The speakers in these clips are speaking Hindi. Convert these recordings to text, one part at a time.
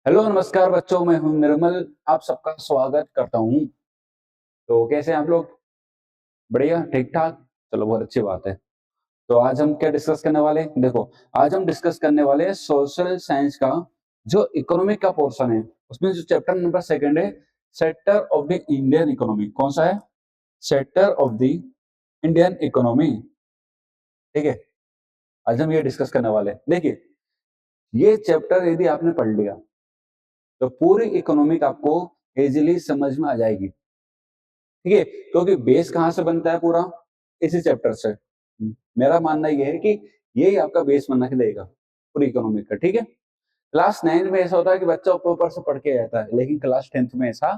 हेलो नमस्कार बच्चों, मैं हूं निर्मल। आप सबका स्वागत करता हूं। तो कैसे हैं आप लोग? बढ़िया, ठीक ठाक। चलो, बहुत अच्छी बात है। तो आज हम क्या डिस्कस करने वाले हैं? देखो, आज हम डिस्कस करने वाले हैं सोशल साइंस का जो इकोनॉमिक का पोर्शन है, उसमें जो चैप्टर नंबर सेकंड है, sector of the Indian economy. कौन सा है? Sector of the Indian economy. ठीक है, आज हम ये डिस्कस करने वाले हैं। देखिए, ये चैप्टर यदि आपने पढ़ लिया तो पूरी इकोनॉमिक आपको इजीली समझ में आ जाएगी। ठीक है, क्योंकि बेस कहां से बनता है? पूरा इसी चैप्टर से। मेरा मानना यह है कि यही आपका बेस बना के देगा पूरी इकोनॉमिक का। ठीक है, क्लास 9 में ऐसा होता है कि बच्चा ऊपर ऊपर से पढ़ के आता है, लेकिन क्लास 10th में ऐसा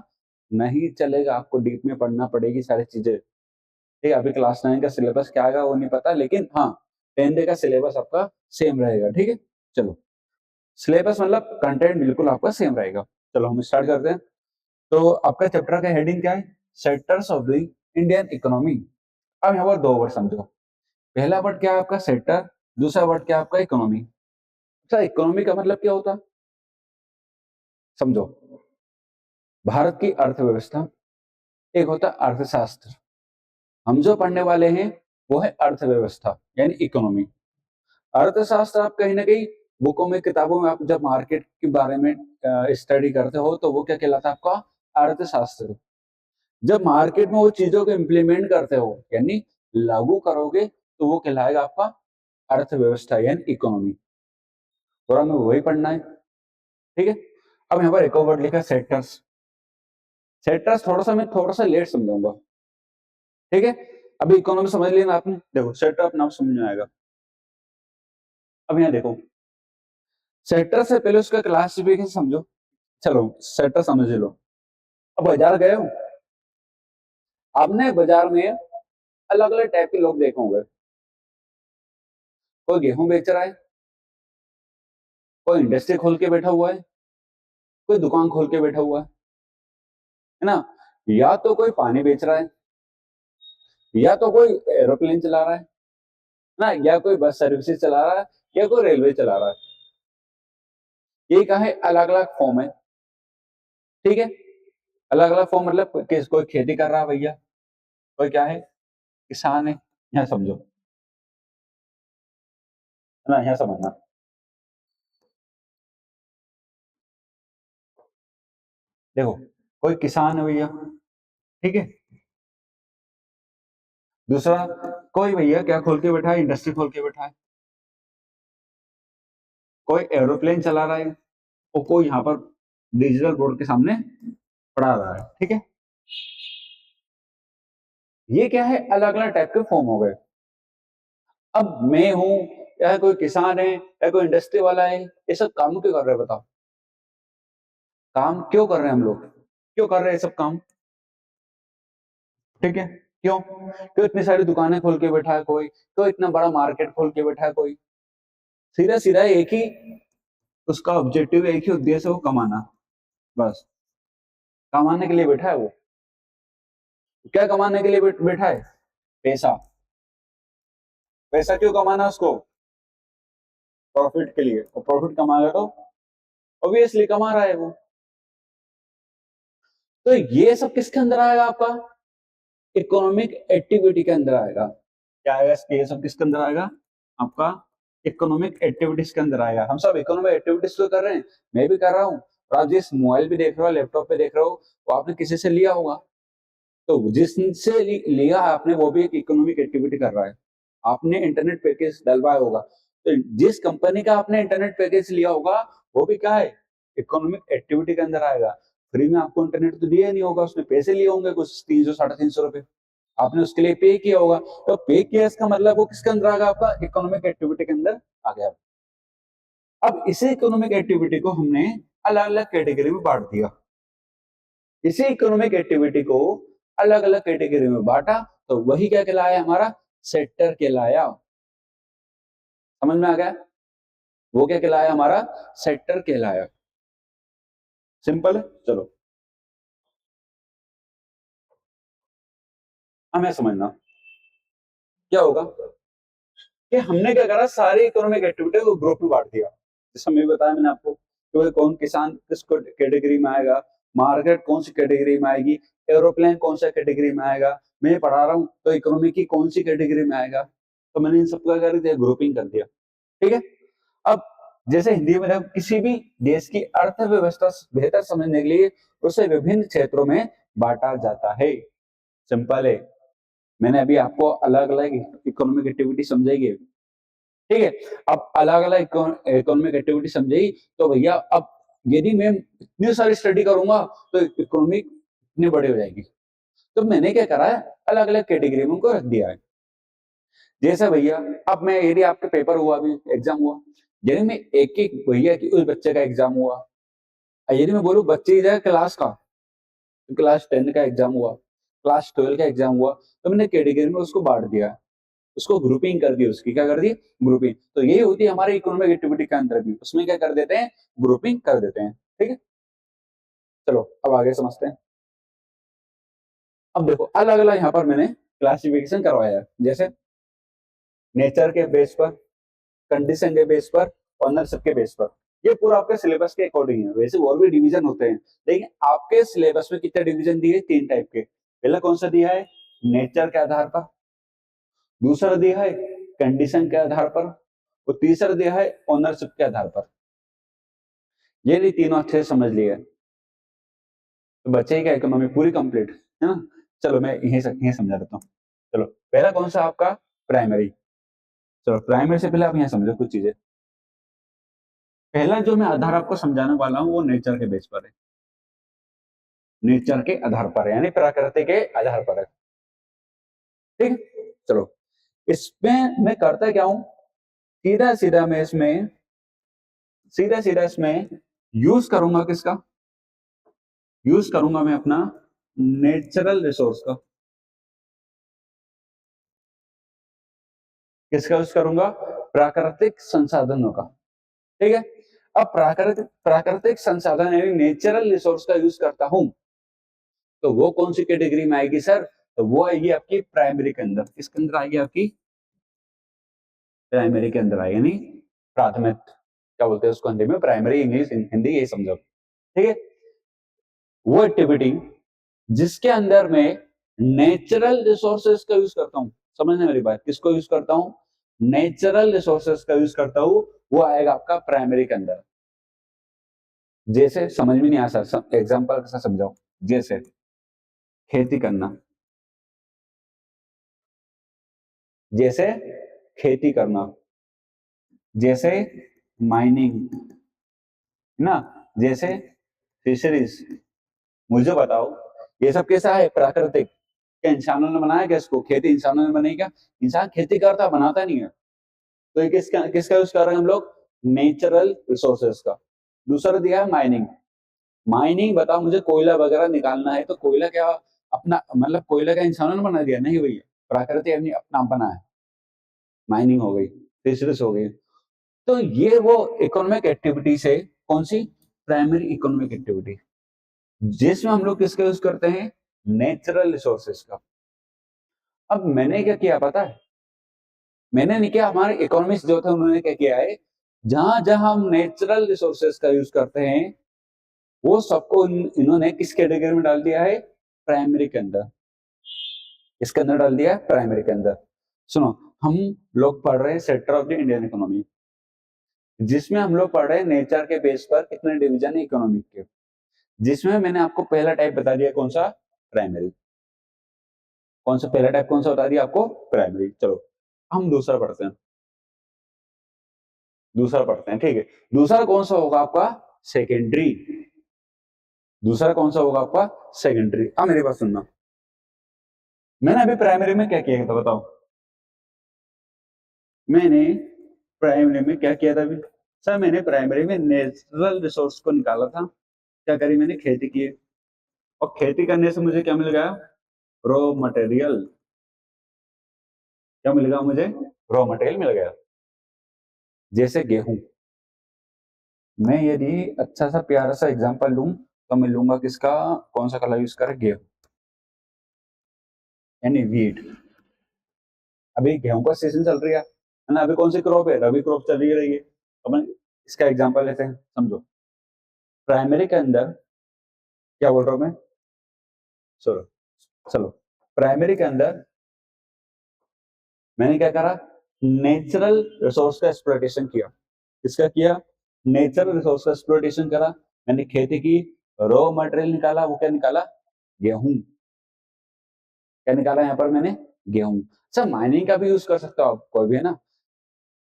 नहीं चलेगा। आपको डीप में पढ़ना पड़ेगी सारी चीजें। ठीक है, अभी क्लास 9 का सिलेबस क्या आएगा वो नहीं पता, लेकिन हाँ, 10th का सिलेबस आपका सेम रहेगा। ठीक है, चलो, सिलेबस मतलब कंटेंट बिल्कुल आपका सेम रहेगा। चलो हम स्टार्ट करते हैं। तो आपका चैप्टर का हेडिंग क्या है? Sectors of the Indian economy. अब यहाँ पर दो वर्ड समझो। पहला वर्ड क्या है आपका? सेक्टर। दूसरा वर्ड क्या है आपका? इकोनॉमी। अच्छा, इकोनॉमी का मतलब क्या होता है समझो। भारत की अर्थव्यवस्था, एक होता है अर्थशास्त्र। हम जो पढ़ने वाले हैं वो है अर्थव्यवस्था यानी इकोनॉमी। अर्थशास्त्र आप कहीं ना कहीं बुकों में, किताबों में, आप जब मार्केट के बारे में स्टडी करते हो तो वो क्या कहलाता है आपका? अर्थशास्त्र। जब मार्केट में वो चीजों को इम्प्लीमेंट करते हो यानी लागू करोगे तो वो कहलाएगा आपका अर्थव्यवस्था यानी इकोनॉमी। और हमें वही पढ़ना है। ठीक है, अब यहाँ पर एक और वर्ड लिखा है सेक्टर्स। सेक्टर्स थोड़ा सा लेट समझाऊंगा। ठीक है, अभी इकोनॉमी समझ लिया ना आपने? देखो, सेक्टर अपना आप समझ में आएगा। अब यहाँ देखो, सेक्टर से पहले उसका क्लासिफिकेशन समझो। चलो, सेक्टर समझ लो। अब बाजार गए हो आपने? बाजार में अलग अलग टाइप के लोग देखे होंगे। कोई गेहूं बेच रहा है, कोई इंडस्ट्री खोल के बैठा हुआ है, कोई दुकान खोल के बैठा हुआ है ना? या तो कोई पानी बेच रहा है, या तो कोई एरोप्लेन चला रहा है ना, या कोई बस सर्विसेज चला रहा है, या कोई रेलवे चला रहा है। ये क्या है? अलग अलग फॉर्म है। ठीक है, अलग अलग फॉर्म मतलब किस, कोई खेती कर रहा है भैया, कोई क्या है? किसान है। यहाँ समझो, है ना? यहाँ समझना। देखो, कोई किसान है भैया। ठीक है, दूसरा कोई भैया क्या खोल के बैठा है? इंडस्ट्री खोल के बैठा है। कोई एरोप्लेन चला रहा है, और कोई यहाँ पर डिजिटल बोर्ड के सामने पढ़ा रहा है। ठीक है, ये क्या है? अलग अलग टाइप के फॉर्म हो गए। अब मैं हूं, या कोई किसान है, या कोई इंडस्ट्री वाला है, ये सब काम क्यों कर रहे हैं बताओ? काम क्यों कर रहे हैं हम लोग? क्यों कर रहे हैं ये सब काम? ठीक है, क्यों क्यों इतनी सारी दुकानें खोल के बैठा है कोई? क्यों इतना बड़ा मार्केट खोल के बैठा है कोई? सीधा सीधा एक ही उसका ऑब्जेक्टिव, एक ही उद्देश्य है, वो कमाना। बस, कमाने के लिए बैठा है वो। क्या कमाने के लिए बैठा है? पैसा। पैसा क्यों कमाना है उसको? प्रॉफिट के लिए। और प्रॉफिट कमाएगा तो ऑब्वियसली कमा रहा है वो। तो ये सब किसके अंदर आएगा आपका? इकोनॉमिक एक्टिविटी के अंदर आएगा। क्या आएगा? ये सब किसके अंदर आएगा? आपका इकोनॉमिक एक्टिविटीज के अंदर आएगा। हम सब इकोनॉमिक एक्टिविटीज तो कर रहे हैं, मैं भी कर रहा हूँ। और आप जिस मोबाइल भी देख रहे हो, लैपटॉप पे देख रहे हो, वो आपने किसी से लिया होगा। तो जिससे लिया आपने, वो भी एक इकोनॉमिक एक्टिविटी कर रहा है। आपने इंटरनेट पैकेज डलवाया होगा, तो जिस कंपनी का आपने इंटरनेट पैकेज लिया होगा वो भी क्या है? इकोनॉमिक एक्टिविटी के अंदर आएगा। फ्री में आपको इंटरनेट तो दिया नहीं होगा, उसने पैसे लिए होंगे कुछ 300 350 रुपए, आपने उसके लिए पे किया होगा। तो पे किया, इसका मतलब वो किसके अंदर आ गया? आपका इकोनॉमिक एक्टिविटी के अंदर आ गया। अब इसी इकोनॉमिक एक्टिविटी को हमने अलग अलग कैटेगरी में बांट दिया। इसी इकोनॉमिक एक्टिविटी को अलग अलग कैटेगरी में बांटा, तो वही क्या कहलाया? हमारा सेक्टर कहलाया। समझ में आ गया? वो क्या कहलाया? हमारा सेक्टर कहलाया। सिंपल है। चलो, हमें समझना क्या होगा कि हमने क्या करा, सारी इकोनॉमिक एक्टिविटी को ग्रुप में बांट दिया। जैसा मैं बताया मैंने आपको, तो कौन किसान किस कैटेगरी में आएगा, मार्केट कौन सी कैटेगरी में आएगी, एरोप्लेन कौन सा कैटेगरी में आएगा, मैं पढ़ा रहा हूँ तो इकोनॉमी की कौन सी कैटेगरी में आएगा। तो मैंने इन सबका कर दिया, ग्रुपिंग कर दिया। ठीक है, अब जैसे हिंदी में किसी भी देश की अर्थव्यवस्था बेहतर समझने के लिए उसे विभिन्न क्षेत्रों में बांटा जाता है। सिंपल है, मैंने अभी आपको अलग अलग इकोनॉमिक एक्टिविटी समझाई है। ठीक है, अब अलग अलग इकोनॉमिक एक्टिविटी समझाई तो भैया अब यदि मैं इतनी सारी स्टडी करूंगा तो इकोनॉमी इतनी बड़ी हो जाएगी। तो मैंने क्या करा है, अलग अलग कैटेगरी में उनको रख दिया है। जैसे भैया अब मैं यदि आपके पेपर हुआ, अभी एग्जाम हुआ, यदि मैं एक एक भैया की उस बच्चे का एग्जाम हुआ, यदि मैं बोलूं बच्चे की जगह क्लास का, क्लास 10 का एग्जाम हुआ, क्लास 12 का एग्जाम हुआ, तो मैंने कैटेगरी में उसको बांट दिया, उसको ग्रुपिंग कर दी, उसकी क्या कर दी, ग्रुपिंग। तो यही होती है हमारे इकोनॉमिक एक्टिविटी के अंदर भी, उसमें क्या कर देते हैं, ग्रुपिंग कर देते हैं। ठीक है, चलो अब आगे समझते हैं। अब देखो अलग अलग यहाँ पर मैंने क्लासिफिकेशन करवाया है, जैसे नेचर के बेस पर, कंडीशन के बेस पर, ऑनरशिप के बेस पर। ये पूरा आपके सिलेबस के अकॉर्डिंग है, वैसे और भी डिवीजन होते हैं, लेकिन आपके सिलेबस में कितने डिवीजन दिए, 3 टाइप के। पहला कौन सा दिया है, नेचर के आधार पर, दूसरा दिया है कंडीशन के आधार पर, और तीसरा दिया है ऑनरशिप के आधार पर। ये नहीं तीनों अच्छे से समझ लिए तो बच्चे क्या इकोनॉमी पूरी कंप्लीट है ना। चलो मैं यही समझा देता हूँ। चलो पहला कौन सा आपका, प्राइमरी। चलो प्राइमरी से पहले आप यहाँ समझो कुछ चीजें। पहला जो मैं आधार आपको समझाने वाला हूँ वो नेचर के बेस पर है, नेचर के आधार पर है, यानी प्रकृति के आधार पर है। ठीक, चलो इसमें मैं करता क्या हूं, सीधा सीधा मैं इसमें यूज करूंगा किसका, यूज करूंगा मैं अपना नेचुरल रिसोर्स का। किसका यूज करूंगा, प्राकृतिक संसाधनों का। ठीक है, अब प्राकृतिक संसाधन यानी नेचुरल रिसोर्स का यूज करता हूं तो वो कौन सी कैटेगरी में आएगी सर, तो वो आएगी आपकी प्राइमरी के अंदर। किसके अंदर आएगी, आपकी प्राइमरी के अंदर आएगी, यानी प्राथमिक, क्या बोलते हैं उसको हिंदी में, प्राइमरी, इंग्लिश हिंदी यही समझो। ठीक है, वो एक्टिविटी जिसके अंदर मैं नेचुरल रिसोर्सेज का यूज करता हूं, समझने मेरी बात, किसको यूज करता हूं, नेचुरल रिसोर्सेज का यूज करता हूं, वो आएगा आपका प्राइमरी के अंदर। जैसे समझ में नहीं आ सकता, एग्जाम्पल के साथ समझाओ, जैसे खेती करना, जैसे खेती करना, जैसे माइनिंग ना, जैसे फिशरीज। मुझे बताओ ये सब कैसा है, प्राकृतिक, क्या इंसानों ने बनाया क्या इसको, खेती इंसानों ने बनाई क्या, इंसान खेती करता बनाता नहीं है। तो ये किसका किसका यूज कर रहे हैं हम लोग, नेचुरल रिसोर्सेज का। दूसरा दिया है माइनिंग। माइनिंग बताओ मुझे, कोयला वगैरह निकालना है तो कोयला क्या अपना, मतलब कोयला क्या इंसानों ने बना दिया, नहीं भैया, प्रकृति अपनी अपना बना है। माइनिंग हो गई, फिशरीज हो गई। तो ये वो इकोनॉमिक एक्टिविटी से, कौन सी, प्राइमरी इकोनॉमिक एक्टिविटी, जिसमें हम लोग किसका यूज करते हैं, नेचुरल रिसोर्सेज का। अब मैंने क्या किया पता है, मैंने नहीं किया, हमारे इकोनॉमिस्ट जो थे उन्होंने क्या किया है, जहां जहां हम नेचुरल रिसोर्सेज का यूज करते हैं वो सबको इन्होंने किस कैटेगरी में डाल दिया है, प्राइमरी के अंदर। इसके अंदर डाल दिया है प्राइमरी के अंदर। सुनो, हम लोग पढ़ रहे हैं sector of the Indian economy, जिसमें हम लोग पढ़ रहे हैं नेचर के बेस पर कितने डिवीजन है इकोनॉमिक के, जिसमें मैंने आपको पहला टाइप बता दिया कौन सा, प्राइमरी। कौन सा पहला टाइप कौन सा बता दिया आपको, प्राइमरी। चलो हम दूसरा पढ़ते हैं, दूसरा पढ़ते हैं। ठीक है, दूसरा कौन सा होगा आपका, सेकेंडरी। दूसरा कौन सा होगा आपका, सेकेंडरी। अब मेरी बात सुनना, मैंने अभी प्राइमरी में क्या किया था बताओ, मैंने प्राइमरी में क्या किया था अभी, सर मैंने प्राइमरी में नेचुरल रिसोर्स को निकाला था। क्या करी मैंने, खेती की, और खेती करने से मुझे क्या मिल गया, रॉ मटेरियल। क्या मिल गया मुझे, रॉ मटेरियल मिल गया। जैसे गेहूं, मैं यदि अच्छा सा प्यारा सा एग्जांपल लूं तो मैं लूंगा किसका, कौन सा कलर यूज करें, गेहूं यानी वीट। अभी गेहूं का सीजन चल रही है ना, अभी कौन सी क्रॉप है, रबी क्रॉप चल रही है। अपन इसका एग्जांपल लेते हैं, समझो। प्राइमरी के अंदर क्या बोल रहा हूं मैं, चलो चलो, प्राइमरी के अंदर मैंने क्या करा, नेचुरल रिसोर्स का एक्सप्लॉयटेशन किया। किसका किया, नेचुरल रिसोर्स का एक्सप्लॉयटेशन करा। मैंने खेती की, रॉ मटेरियल निकाला, वो क्या निकाला, गेहूं। क्या निकाला यहाँ पर मैंने, गेहूं। अच्छा, माइनिंग का भी यूज कर सकते हो आप, कोई भी है ना।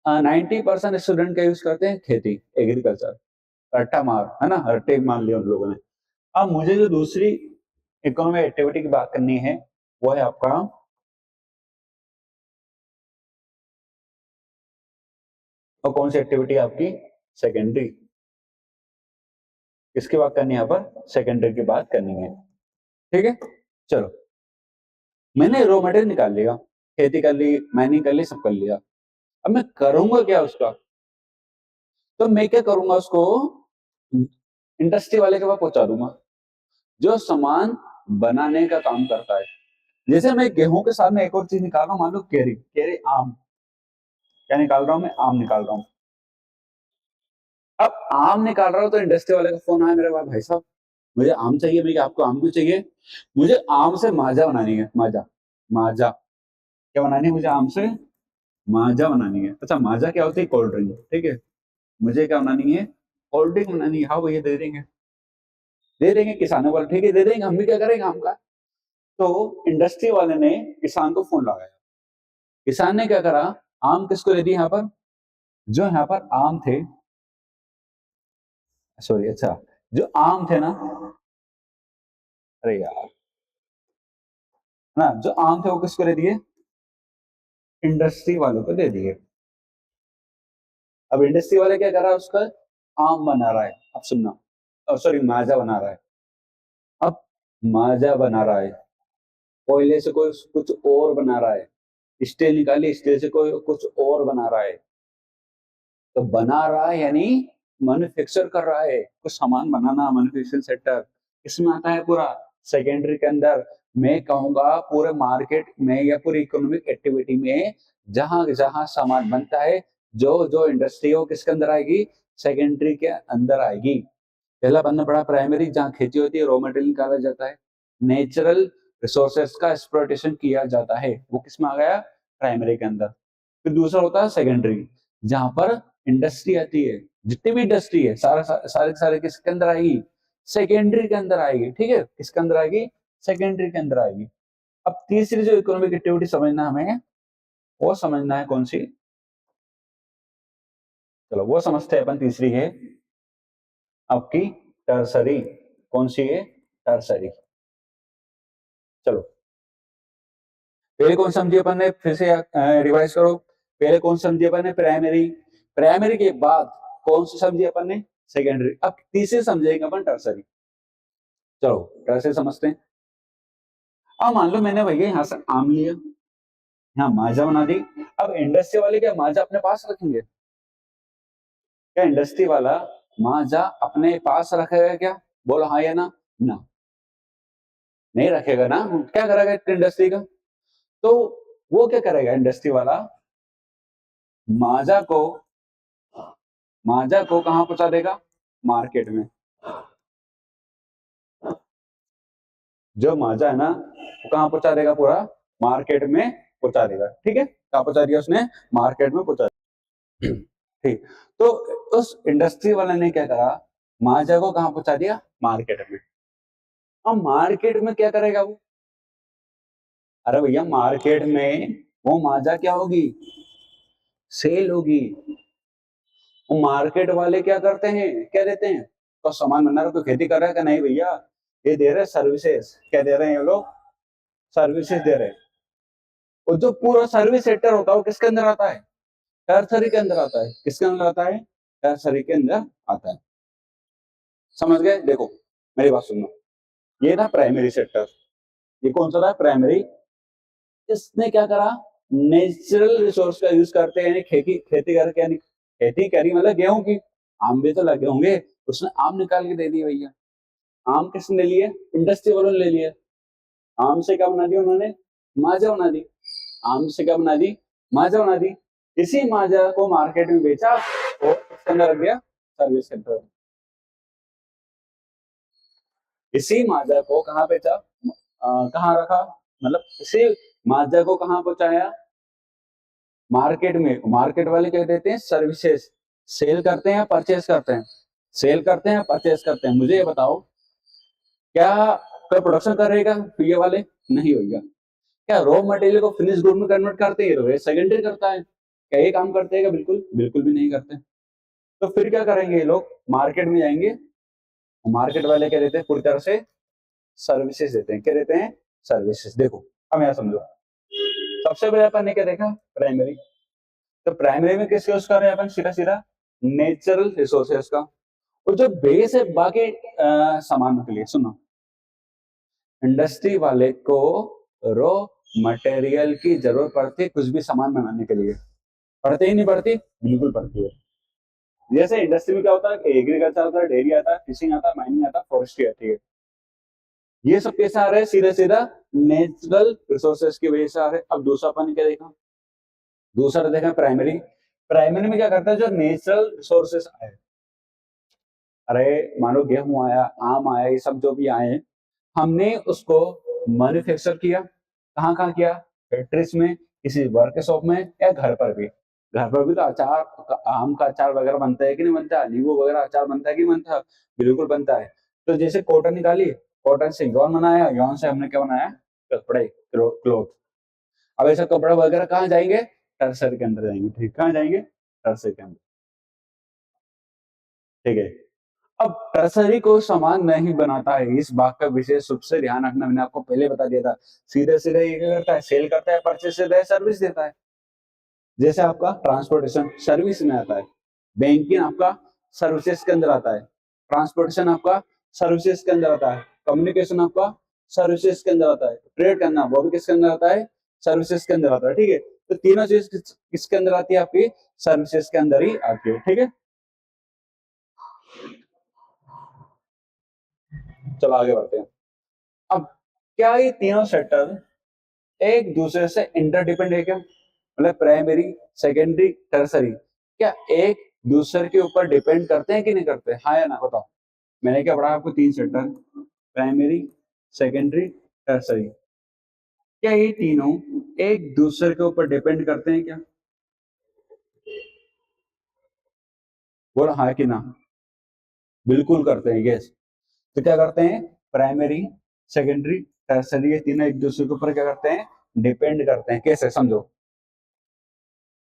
90% स्टूडेंट का यूज करते हैं खेती, एग्रीकल्चर, रट्टा मार है ना, रट्टे मान लिया उन लोगों ने। अब मुझे जो दूसरी इकोनॉमिक एक्टिविटी की बात करनी है वो है आपका, और कौन सी एक्टिविटी आपकी, सेकेंडरी। किसकी बात करनी है यहाँ पर, सेकेंडरी की बात करनी है। ठीक है, चलो, मैंने रॉ मटेरियल निकाल लिया, खेती कर ली, माइनिंग कर ली, सब कर लिया। अब मैं करूंगा क्या उसका, तो मैं क्या करूंगा, उसको इंडस्ट्री वाले के पास पहुंचा दूंगा, जो सामान बनाने का काम करता है। जैसे मैं गेहूं के साथ में एक और चीज निकाल रहा हूँ, मान लो केरी, केरी आम। क्या निकाल रहा हूं मैं, आम निकाल रहा हूँ। अब आम निकाल रहा हूँ तो इंडस्ट्री वाले का फोन आया मेरे पास, भाई साहब मुझे आम चाहिए। मैं, आपको आम क्यों चाहिए, मुझे आम से माजा बनानी है, माजा, माजा। क्या बनानी है मुझे, आम से माजा बनानी है। अच्छा, माजा क्या होती है, कोल्ड ड्रिंक, ठीक है। मुझे क्या बनानी है, कोल्ड ड्रिंक बनानी है। हाँ भैया दे देंगे, दे देंगे, किसानों वाले ठीक है दे देंगे, हम भी क्या करेंगे आम का। तो इंडस्ट्री वाले ने किसान को फोन लगाया। किसान ने क्या करा, आम किसको दे दी यहाँ पर, जो यहाँ पर आम थे, सॉरी, अच्छा, जो आम थे ना, अरे यार, ना, जो आम थे वो किसको दे दिए, इंडस्ट्री वालों को दे दिए। अब इंडस्ट्री वाले क्या कर रहा है, उसका आम बना रहा है। अब सुनना, सॉरी, माजा बना रहा है। अब माजा बना रहा है, कोयले से कोई कुछ और बना रहा है, स्टील निकाली, स्टील से कोई कुछ और बना रहा है। तो बना रहा है यानी मैन्युफैक्चर कर रहा है, कुछ सामान बनाना, मैन्युफैक्चरिंग सेक्टर इसमें आता है पूरा। सेकेंडरी के अंदर मैं कहूंगा पूरे मार्केट में या पूरी इकोनॉमिक एक्टिविटी में जहां जहां सामान बनता है, जो जो इंडस्ट्री हो किसके अंदर आएगी, सेकेंडरी के अंदर आएगी। पहला बनना पड़ा प्राइमरी, जहां खेती होती है, रॉ मटेरियल निकाला जाता है, नेचुरल रिसोर्सेस का एक्सप्लॉयटेशन किया जाता है, वो किसमें आ गया, प्राइमरी के अंदर। फिर दूसरा होता है सेकेंडरी, जहां पर इंडस्ट्री आती है, जितनी भी इंडस्ट्री है सारा सारे सारे किसके अंदर आएगी, सेकेंडरी के अंदर आएगी। ठीक है, किसके अंदर आएगी, सेकेंडरी के अंदर आएगी। अब तीसरी जो इकोनॉमिक एक्टिविटी समझना हमें, वो समझना है कौन सी, चलो वो समझते हैं अपन। तीसरी है आपकी टर्सरी। कौन सी है, टर्सरी। चलो, पहले कौन समझी अपन ने, फिर से रिवाइज करो। पहले कौन समझी अपन ने, प्राइमरी। प्राइमरी के बाद कौन सी समझी अपन ने, सेकेंडरी। अब तीसरी समझेंगे अपन, टर्सरी। चलो टर्सरी समझते हैं। अब मान लो मैंने भैया यहाँ से आम लिया, यहाँ माजा बना दी। अब इंडस्ट्री वाले क्या माजा अपने पास रखेंगे, क्या इंडस्ट्री वाला माजा अपने पास रखेगा क्या, बोलो हाँ या ना, ना, नहीं रखेगा ना। क्या करेगा इंडस्ट्री का, तो वो क्या करेगा इंडस्ट्री वाला, माजा को, माजा को कहां पहुंचा देगा, मार्केट में। जो माजा है ना वो कहां पहुंचा देगा, पूरा मार्केट में पहुंचा देगा। ठीक है, कहां पहुंचा दिया उसने, मार्केट में पहुंचा दिया। ठीक, तो उस इंडस्ट्री वाले ने क्या करा, माजा को कहां पहुंचा दिया, मार्केट में। अब मार्केट में क्या करेगा वो, अरे भैया मार्केट में वो माजा क्या होगी, सेल होगी। वो मार्केट वाले क्या करते हैं, क्या देते हैं, तो सामान बना रहा, कोई खेती कर रहा है क्या, नहीं भैया, ये दे रहे सर्विसेज। क्या दे रहे हैं ये लोग, सर्विसेज दे रहे हैं। और जो पूरा सर्विस सेक्टर होता है वो किसके अंदर आता है, टर्सरी के अंदर आता है। किसके अंदर आता है, टर्सरी के अंदर आता है। समझ गए, देखो मेरी बात सुनना। ये था प्राइमरी सेक्टर, ये कौन सा था, प्राइमरी। इसने क्या करा, नेचुरल रिसोर्स का यूज करते हैं, खेती खेती करके, यानी खेती करी मतलब गेहूं की, आम भी तो लगे होंगे, उसने आम निकाल के दे दिए भैया। आम किसने ले लिए, इंडस्ट्री वालों ने ले लिए। आम से क्या बना दिया उन्होंने, माजा बना दी। आम से क्या बना दी, माजा बना दी। इसी माजा को मार्केट में बेचा और उसके अंदर रख दिया सर्विस सेंटर। इसी माजा को कहाँ पे कहाँ रखा, मतलब इसी माजा को कहाँ पहुंचाया, मार्केट में। मार्केट वाले क्या देते हैं, सर्विसेज। सेल करते हैं, परचेज करते हैं, सेल करते हैं, परचेज करते हैं। मुझे ये बताओ, क्या कोई प्रोडक्शन करेगा ये वाले? नहीं होगा। क्या रॉ मटेरियल को फिनिश गुड में कन्वर्ट करते हैं? तो सेकेंडरी करता है। क्या ये काम करते हैं? बिल्कुल बिल्कुल भी नहीं करते। तो फिर क्या करेंगे ये लोग, मार्केट में जाएंगे। मार्केट वाले क्या देते हैं, पूरी तरह से सर्विसेज देते हैं। क्या देते हैं? सर्विसेज। देखो अब यहाँ समझो, सबसे पहले अपन ने क्या देखा, प्राइमरी। तो प्राइमरी में किस यूज कर रहे हैं अपन, सीधा सीधा नेचुरल रिसोर्सेज का। और जो बेस है बाकी सामानों के लिए, सुनो, इंडस्ट्री वाले को रॉ मटेरियल की जरूरत पड़ती है कुछ भी सामान बनाने के लिए। पड़ती ही नहीं पड़ती? बिल्कुल पड़ती है। जैसे इंडस्ट्री में क्या होता है, एग्रीकल्चर आता है, डेयरी आता है, फिशिंग आता है, माइनिंग आता है, फॉरेस्ट्री आती है। ये सब कैसे आ रहे हैं, सीधा सीधा नेचुरल रिसोर्सेज की वजह से आ रहे हैं। अब दूसरा अपन क्या देखा, दूसरा देखा प्राइमरी। प्राइमरी में क्या करता है, जो नेचुरल रिसोर्सेज आए, अरे मानो गेहूं आया, आम आया, ये सब जो भी आए, हमने उसको मैन्युफैक्चर किया। कहाँ कहाँ किया, फैक्ट्रीज में, किसी वर्कशॉप में, या घर पर भी। घर पर भी तो अचार, आम का अचार वगैरह बनता है कि नहीं बनता, नींबू वगैरह अचार बनता है कि नहीं बनता, बिल्कुल बनता है। तो जैसे कॉटन निकाली, कॉटन से यौन बनाया, यौन से हमने क्या बनाया, कपड़े, क्लोथ। अब ऐसा कपड़ा वगैरह कहाँ जाएंगे, टर्सरी के अंदर जाएंगे। ठीक, कहाँ जाएंगे, टर्सरी के अंदर। ठीक है। अब टर्सरी को सामान नहीं बनाता है, इस बात का विशेष रूप से ध्यान रखना, मैंने आपको पहले बता दिया था। सीधे सीधे ये क्या करता है, सेल करता है, परचेस देता है, सर्विस देता है। जैसे आपका ट्रांसपोर्टेशन सर्विस में आता है, बैंकिंग आपका सर्विसेज के अंदर आता है, ट्रांसपोर्टेशन आपका सर्विसेज के अंदर आता है, कम्युनिकेशन आपका सर्विसेज के अंदर आता है, ट्रेड करना वो भी किसके अंदर आता है, सर्विसेज के अंदर आता है। ठीक है, तो तीनों चीज किसके अंदर आती है, आपकी सर्विसेज के अंदर ही आती है। ठीक है, चलो आगे बढ़ते हैं। अब क्या ये तीनों सेक्टर एक दूसरे से इंटरडिपेंड है क्या, मतलब प्राइमरी, सेकेंडरी, टर्सरी, क्या एक दूसरे के ऊपर डिपेंड करते हैं कि नहीं करते, हाँ या ना, बताओ। मैंने क्या पढ़ा आपको, तीन सेक्टर, प्राइमरी, सेकेंडरी, टर्सरी। क्या ये तीनों एक दूसरे के ऊपर डिपेंड करते हैं क्या, बोलो हाँ कि ना। बिल्कुल करते हैं, यस। तो क्या करते हैं, प्राइमरी, सेकेंडरी, टर्सरी, ये तीनों एक दूसरे के ऊपर क्या करते हैं, डिपेंड करते हैं। कैसे, समझो।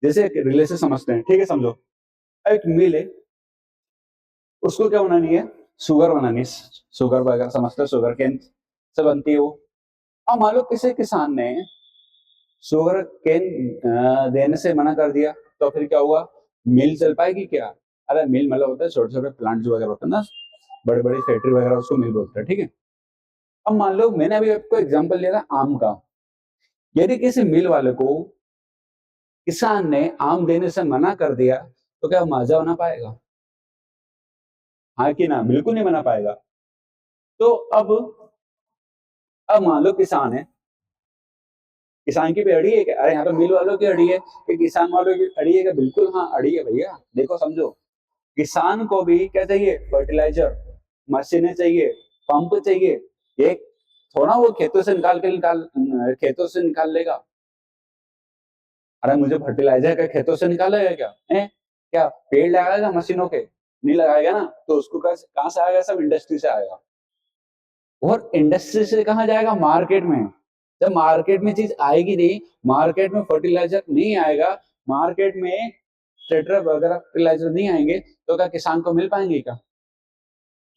जैसे एक रिलेशन समझते हैं, ठीक है, समझो। एक मिल है, उसको क्या बनानी है, शुगर बनानी है। शुगर वगैरह समझते हो, शुगर केन से बनती है वो। अब मान लो किसी किसान ने शुगर केन देने से मना कर दिया, तो फिर क्या हुआ, मिल चल पाएगी क्या? अरे मिल मतलब होता है छोटे छोटे प्लांट वगैरह होते हैं ना, बड़ी बड़ी फैक्ट्री वगैरह, उसको मिल बोलते हैं। ठीक है। अब मान लो मैंने अभी आपको एग्जांपल दिया था आम का। यदि किसी मिल वाले को किसान ने आम देने से मना कर दिया, तो क्या माजा बना पाएगा, हाँ कि ना, बिल्कुल नहीं बना पाएगा। तो अब मान लो किसान है, किसान की भी अड़ी है क्या? अरे यहाँ तो मिल वालों की अड़ी है कि किसान वालों की अड़ी है क्या? बिल्कुल हाँ, अड़ी है भैया। देखो समझो, किसान को भी क्या चाहिए, फर्टिलाइजर, मशीनें चाहिए, पंप चाहिए। ये थोड़ा वो खेतों से निकाल लेगा। अरे मुझे फर्टिलाइजर का खेतों से निकालेगा क्या है, क्या पेड़ लगाएगा मशीनों के? नहीं लगाएगा ना, तो उसको कहाँ से आएगा, सब इंडस्ट्री से आएगा। और इंडस्ट्री से कहाँ जाएगा, मार्केट में। जब मार्केट में चीज आएगी नहीं, मार्केट में फर्टिलाइजर नहीं आएगा, मार्केट में ट्रेक्टर वगैरह फर्टिलाइजर नहीं आएंगे, तो क्या किसान को मिल पाएंगे क्या?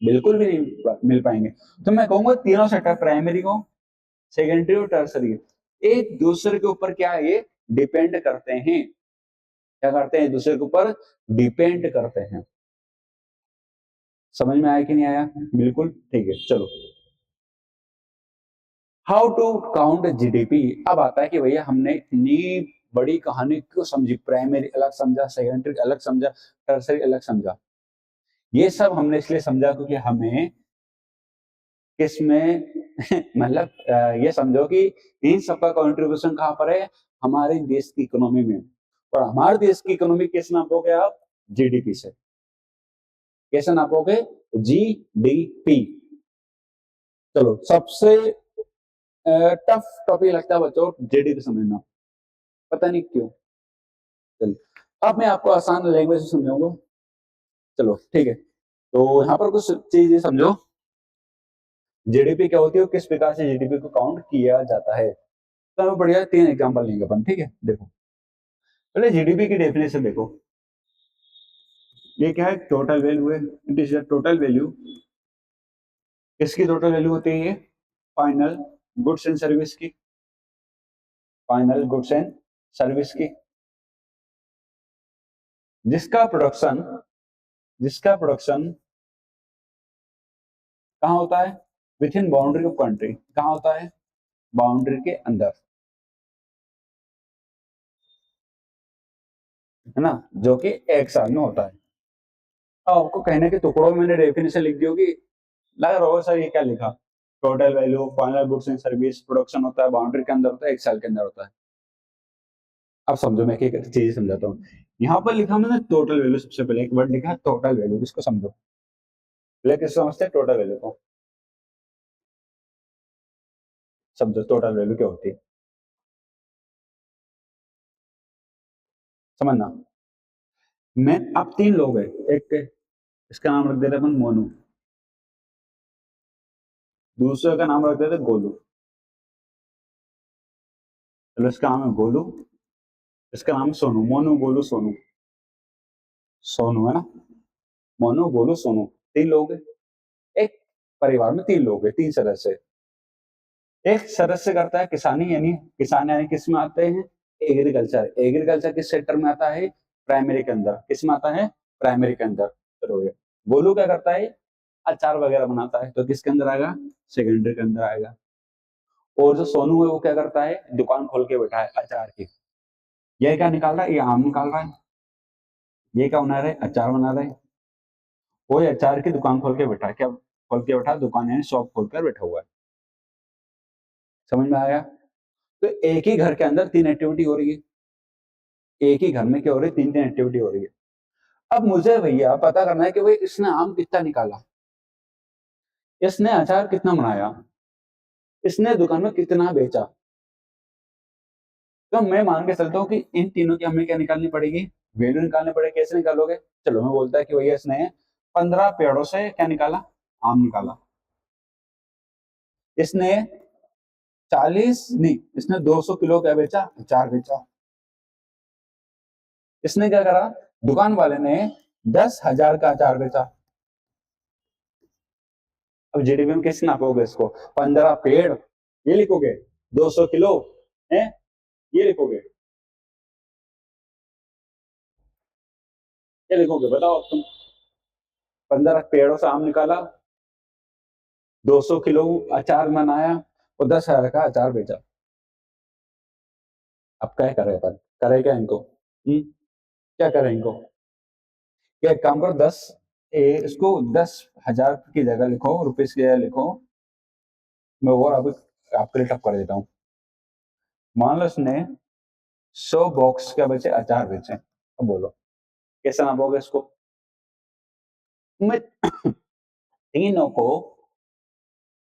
बिल्कुल भी नहीं मिल पाएंगे। तो मैं कहूंगा तीनों सेक्टर, प्राइमरी को, सेकेंडरी और टर्सरी, एक दूसरे के ऊपर क्या है, ये डिपेंड करते हैं। क्या करते हैं, एक दूसरे के ऊपर डिपेंड करते हैं। समझ में आया कि नहीं आया? बिल्कुल ठीक है, चलो। How to count GDP. अब आता है कि भैया हमने इतनी बड़ी कहानी क्यों समझी, प्राइमरी अलग समझा, सेकेंडरी अलग समझा, टर्सरी अलग समझा। ये सब हमने इसलिए समझा क्योंकि हमें किसमें मतलब ये समझो कि इन सबका कंट्रीब्यूशन कहाँ पर है, हमारे देश की इकोनॉमी में। और हमारे देश की इकोनॉमी कैसे नापोगे आप, जीडीपी से। कैसे नापोगे, जीडीपी। चलो सबसे टफ टॉपिक लगता है बच्चों जीडीपी समझना, पता नहीं क्यों। चलिए अब मैं आपको आसान लैंग्वेज में समझाऊंगा। चलो ठीक है, तो यहाँ पर कुछ चीजें समझो। जीडीपी क्या होती है, किस प्रकार से जीडीपी को काउंट किया जाता है। तो हमें बढ़िया 3 एग्जांपल लेंगे अपन, ठीक है। देखो पहले जीडीपी की डेफिनेशन देखो, ये क्या है, टोटल वैल्यू है। It is the total value, किसकी टोटल वैल्यू होती है ये, फाइनल गुड्स एंड सर्विस की, फाइनल गुड्स एंड सर्विस की, जिसका प्रोडक्शन, जिसका प्रोडक्शन कहाँ होता है, with in boundary of country, कहाँ होता है, बाउंड्री के अंदर, है ना, जो कि एक साल में होता है। अब आपको कहने के टुकड़ों में मैंने डेफिनेशन लिख दी होगी, लग रहा होगा सर ये क्या लिखा, total value final goods and service, production होता है बाउंड्री के अंदर होता है, एक साल के अंदर होता है। अब समझो, मैं एक चीज समझाता हूँ। यहाँ पर लिखा मैंने टोटल वैल्यू, सबसे पहले एक वर्ड लिखा टोटल वैल्यू, इसको समझो पहले, किसको समझते हैं, टोटल वैल्यू को समझो, टोटल वैल्यू क्या होती है समझना। मैं, आप 3 लोग हैं, एक, इसका नाम रख देते अपन मोनू, दूसरे का नाम रख देते गोलू, चलो इसका नाम है गोलू, इसका नाम है सोनू, मोनू गोलू सोनू, सोनू है ना, मोनू गोलू सोनू, 3 लोग हैं। एक परिवार में 3 लोग हैं, 3 सदस्य। एक सदस्य करता है किसानी, यानी किसान यानी किस में आते हैं, एग्रीकल्चर, एग्रीकल्चर किस सेक्टर में आता है, प्राइमरी के अंदर, किस में आता है, प्राइमरी के अंदर। चलो ये गोलू क्या करता है, अचार वगैरह बनाता है, तो किसके अंदर आएगा, सेकेंडरी के अंदर आएगा। और जो सोनू है वो क्या करता है, दुकान खोल के बैठा है अचार की, ये क्या निकाल रहा है, ये आम निकाल रहा है, ये क्या बना रहे, अचार बना रहे, वो अचार की दुकान खोल के बैठा है, क्या खोल के बैठा, दुकान यानी शॉप खोल कर बैठा हुआ है। समझ में आया। तो एक ही घर के अंदर 3 एक्टिविटी हो रही है, एक ही घर में क्या हो रही है, 3 एक्टिविटी हो रही है। अब मुझे भैया पता करना है कि भाई इसने आम कितना निकाला, इसने अचार कितना बनाया, इसने दुकान में कितना बेचा। तो मैं मान के चलता हूँ कि इन तीनों की हमें क्या निकालनी पड़ेगी, वैल्यू निकालनी पड़ेगी। कैसे निकालोगे, चलो मैं बोलता है कि भैया इसने 15 पेड़ों से क्या निकाला, आम निकाला। इसने 40 नहीं, इसने 200 किलो क्या बेचा, अचार बेचा। इसने क्या करा, दुकान वाले ने 10,000 का अचार बेचा। अब जीडीपी में कैसे नापोगे इसको, 15 पेड़ ये लिखोगे, 200 किलो है ये लिखोगे, ये लिखोगे, बताओ तुम। 15 पेड़ों से आम निकाला, 200 किलो अचार बनाया और 10,000 का अचार बेचा। अब क्या करे अपन, करे क्या इनको, क्या करें इनको, क्या एक काम करो, 10 इसको 10,000 की जगह लिखो, रुपीज की जगह लिखो। मैं और अभी आपके लिए टफ कर देता हूँ। मान लो इसने 100 बॉक्स क्या बेचे, अचार बेचे। अब बोलो कैसे नापोगे इसको। मैं तीनों को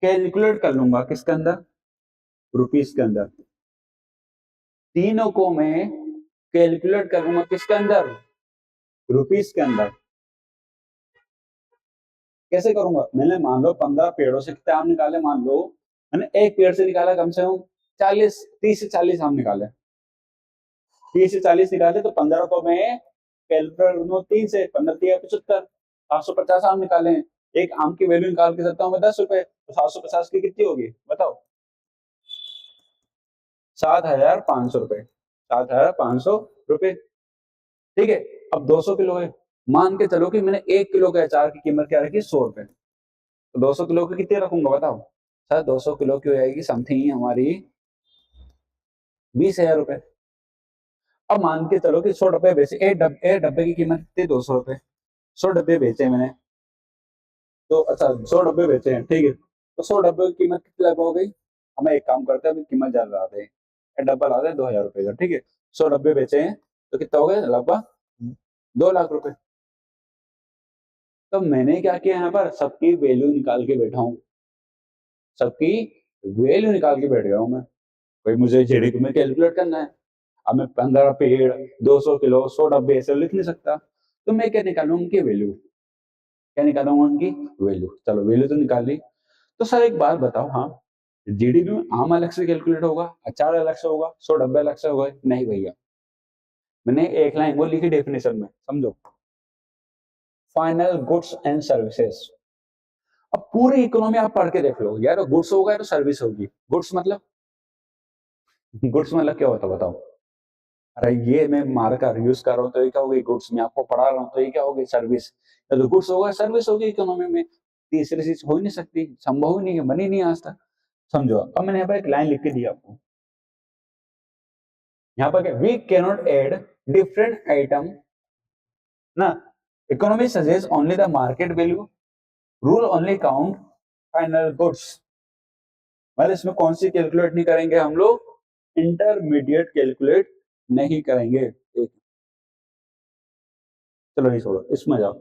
कैलकुलेट कर लूंगा, किसके अंदर, रुपीस के अंदर। तीनों को मैं कैलकुलेट करूंगा किसके अंदर, रुपीस के अंदर। कैसे करूंगा, मैंने मान लो 15 पेड़ों से कितने आम निकाले, मान लो मैंने एक पेड़ से निकाला कम से कम 40, 30 से 40 आम निकाले, 30 से 40 निकाले, तो 15 को मैं कैलकुलेट करूंगा 3 से, 15 3 75, 750 आम निकाले हैं। एक आम की वैल्यू निकाल के सकता हूँ मैं 10 रुपए, तो 750 की कितनी होगी बताओ, 7,500 रुपए, 7,500 रुपए। ठीक है, अब 200 किलो है, मान के चलो कि मैंने 1 किलो के अचार की कीमत क्या रखी, 100 रुपए, तो 200 किलो की कितनी रखूंगा बताओ, सर 200 किलो की हो जाएगी समथिंग हमारी 20,000 रुपए। अब मान के चलो कि 100 डब्बे बेचे, एक डब्बे की कीमत कितनी, 200 रुपए, 100 डब्बे बेचे मैंने, तो अच्छा 100 डब्बे बेचे हैं, ठीक है, तो 100 डब्बे की कीमत कितनी लग हो गई। हमें एक काम करते हैं, अभी कीमत ज्यादा लाते हैं, एक डब्बा लाते हैं 2,000 रुपए का, ठीक है, 100 डब्बे बेचे हैं, तो कितना हो गया लगभग 2 लाख रुपए। तो मैंने क्या किया, यहाँ पर सबकी वैल्यू निकाल के बैठा हूँ, सबकी वैल्यू निकाल के बैठ गया हूं मैं। भाई मुझे जीडीपी में कैलकुलेट करना है। अब मैं 15 पेड़, 200 किलो, 100 डब्बे ऐसे लिख नहीं सकता। तो मैं क्या निकालूंगा, उनकी वैल्यू। क्या निकालूंगा, उनकी वैल्यू। चलो वैल्यू तो निकाल ली। तो सर एक बात बताओ, हाँ जीडीपी में आम अलग से कैलकुलेट होगा, अचार अलग से होगा, 100 डब्बे अलग से होगा? नहीं भैया, मैंने एक लाइन वो लिखी डेफिनेशन में, समझो। Final goods and services. अब पूरी इकोनॉमी आप पढ़ के देख लो, या तो गुड्स होगा या तो सर्विस होगी। गुड्स मतलब क्या होता है बताओ? अरे ये मैं मार्कर यूज कर रहा हूँ तो ये क्या होगी, गुड्स। मैं आपको पढ़ा रहा हूँ तो ये क्या होगी, सर्विस। या तो गुड्स होगा, सर्विस होगी इकोनॉमी में। तीसरी चीज हो ही नहीं सकती, संभव ही नहीं है, बनी नहीं आज तक। समझो। अब मैंने यहाँ पर एक लाइन लिख के दी आपको। यहाँ पर we cannot add different item ना, economy suggest only the market value, rule only count final goods. मतलब इसमें कौन सी कैलकुलेट नहीं करेंगे हम लोग, इंटरमीडिएट कैलकुलेट नहीं करेंगे। एक, चलो नहीं छोड़ो, इसमें जाओ।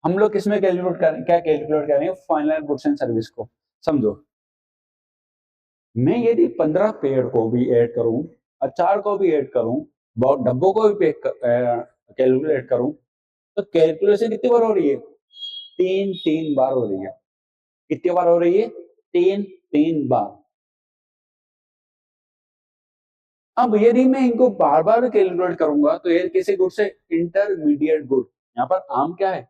हम लोग किसमें कैलकुलेट करें, क्या कैलकुलेट करेंगे, फाइनल गुड्स एंड सर्विस को। समझो, मैं यदि 15 पेड़ को भी ऐड करूं, अचार को भी ऐड करूं, बहुत डब्बों को भी कैलकुलेट करूं, तो कैलकुलेशन कितनी बार हो रही है, तीन तीन बार हो रही है। कितनी बार हो रही है, तीन तीन बार। अब यदि मैं इनको बार बार कैलकुलेट करूंगा तो ये किसी गुड से इंटरमीडिएट गुड। यहाँ पर आम क्या है,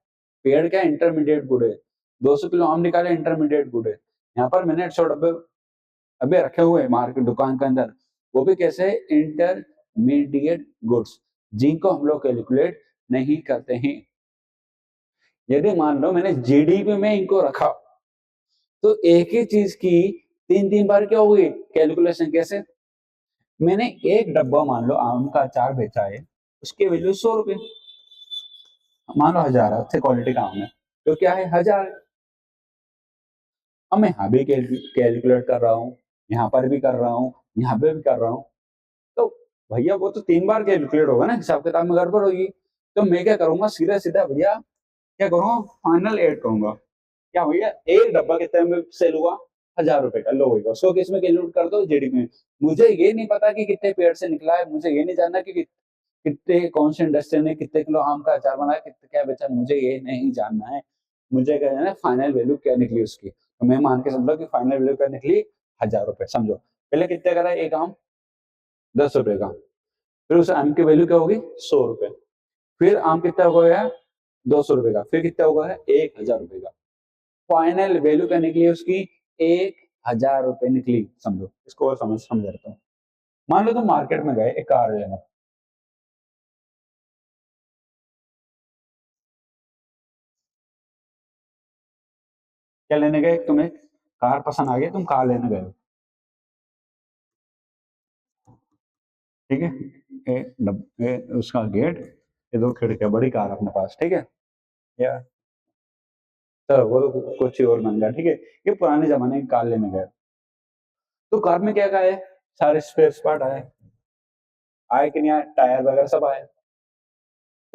पेड़ क्या इंटरमीडिएट गुड है। 200 किलो आम निकाले, इंटरमीडिएट गुड है। यहाँ पर मैंने 100 डब्बे अबे रखे हुए मार्केट दुकान के अंदर, वो भी कैसे, इंटरमीडिएट गुड्स, जिनको हम लोग कैलकुलेट नहीं करते हैं। यदि मान लो मैंने जीडीपी में इनको रखा, तो एक ही चीज की तीन तीन बार क्या होगी कैलकुलेशन। कैसे, मैंने एक डब्बा मान लो आम का अचार बेचा है, उसकी वैल्यू 100 रुपए, मान लो 1000 है, अच्छे क्वालिटी का आम है, तो क्या है, 1000। अब मैं यहाँ भी कैलकुलेट कर रहा हूँ, यहाँ पर भी कर रहा हूँ, यहाँ पे भी कर रहा हूँ, तो भैया वो तो तीन बार कैलकुलेट होगा ना, हिसाब किताब में गड़बड़ होगी। तो मैं क्या करूंगा, सीधा सीधा भैया क्या करूंगा, फाइनल ऐड करूंगा। क्या भैया, एक डब्बा कितने में सेल हुआ, 1000 रुपए का, लो भैया उसको किसमें कैलकुलेट कर दो, जीडीपी में। मुझे ये नहीं पता कि कितने पेड़ से निकला है, मुझे ये नहीं जानना कि कितने कौन से इंडस्ट्री ने कितने किलो आम का अचार बनाया, कितने क्या बेचा, मुझे ये नहीं जानना है। मुझे क्या है, फाइनल वैल्यू क्या निकली उसकी। तो मैं मान के समझो कि फाइनल वैल्यू क्या निकली, 1000 रुपए। समझो पहले कितने का था एक आम, 10 रुपए का। फिर उस आम की वैल्यू क्या होगी, 100 रुपए। फिर आम कितना हो गया, 200 रुपए का। फिर कितना होगा है, 1000 रुपए का। फाइनल वैल्यू क्या निकली उसकी, 1000 रुपए निकली। समझो इसको और समझ रहा हूँ। मान लो तुम मार्केट में गए एक कार लेने, क्या लेने गए, तुम्हें कार पसंद आ गई, तुम कार लेने गए हो, ठीक है। उसका गेट, ये दो खिड़कियां, बड़ी कार अपने पास, ठीक है। या चलो वो तो कुछ ही और महंगा, ठीक है। ये पुराने जमाने की कार लेने गए, तो कार में क्या क्या है, सारे स्पेयर पार्ट आए, आए कि नहीं आए, टायर वगैरह सब आए।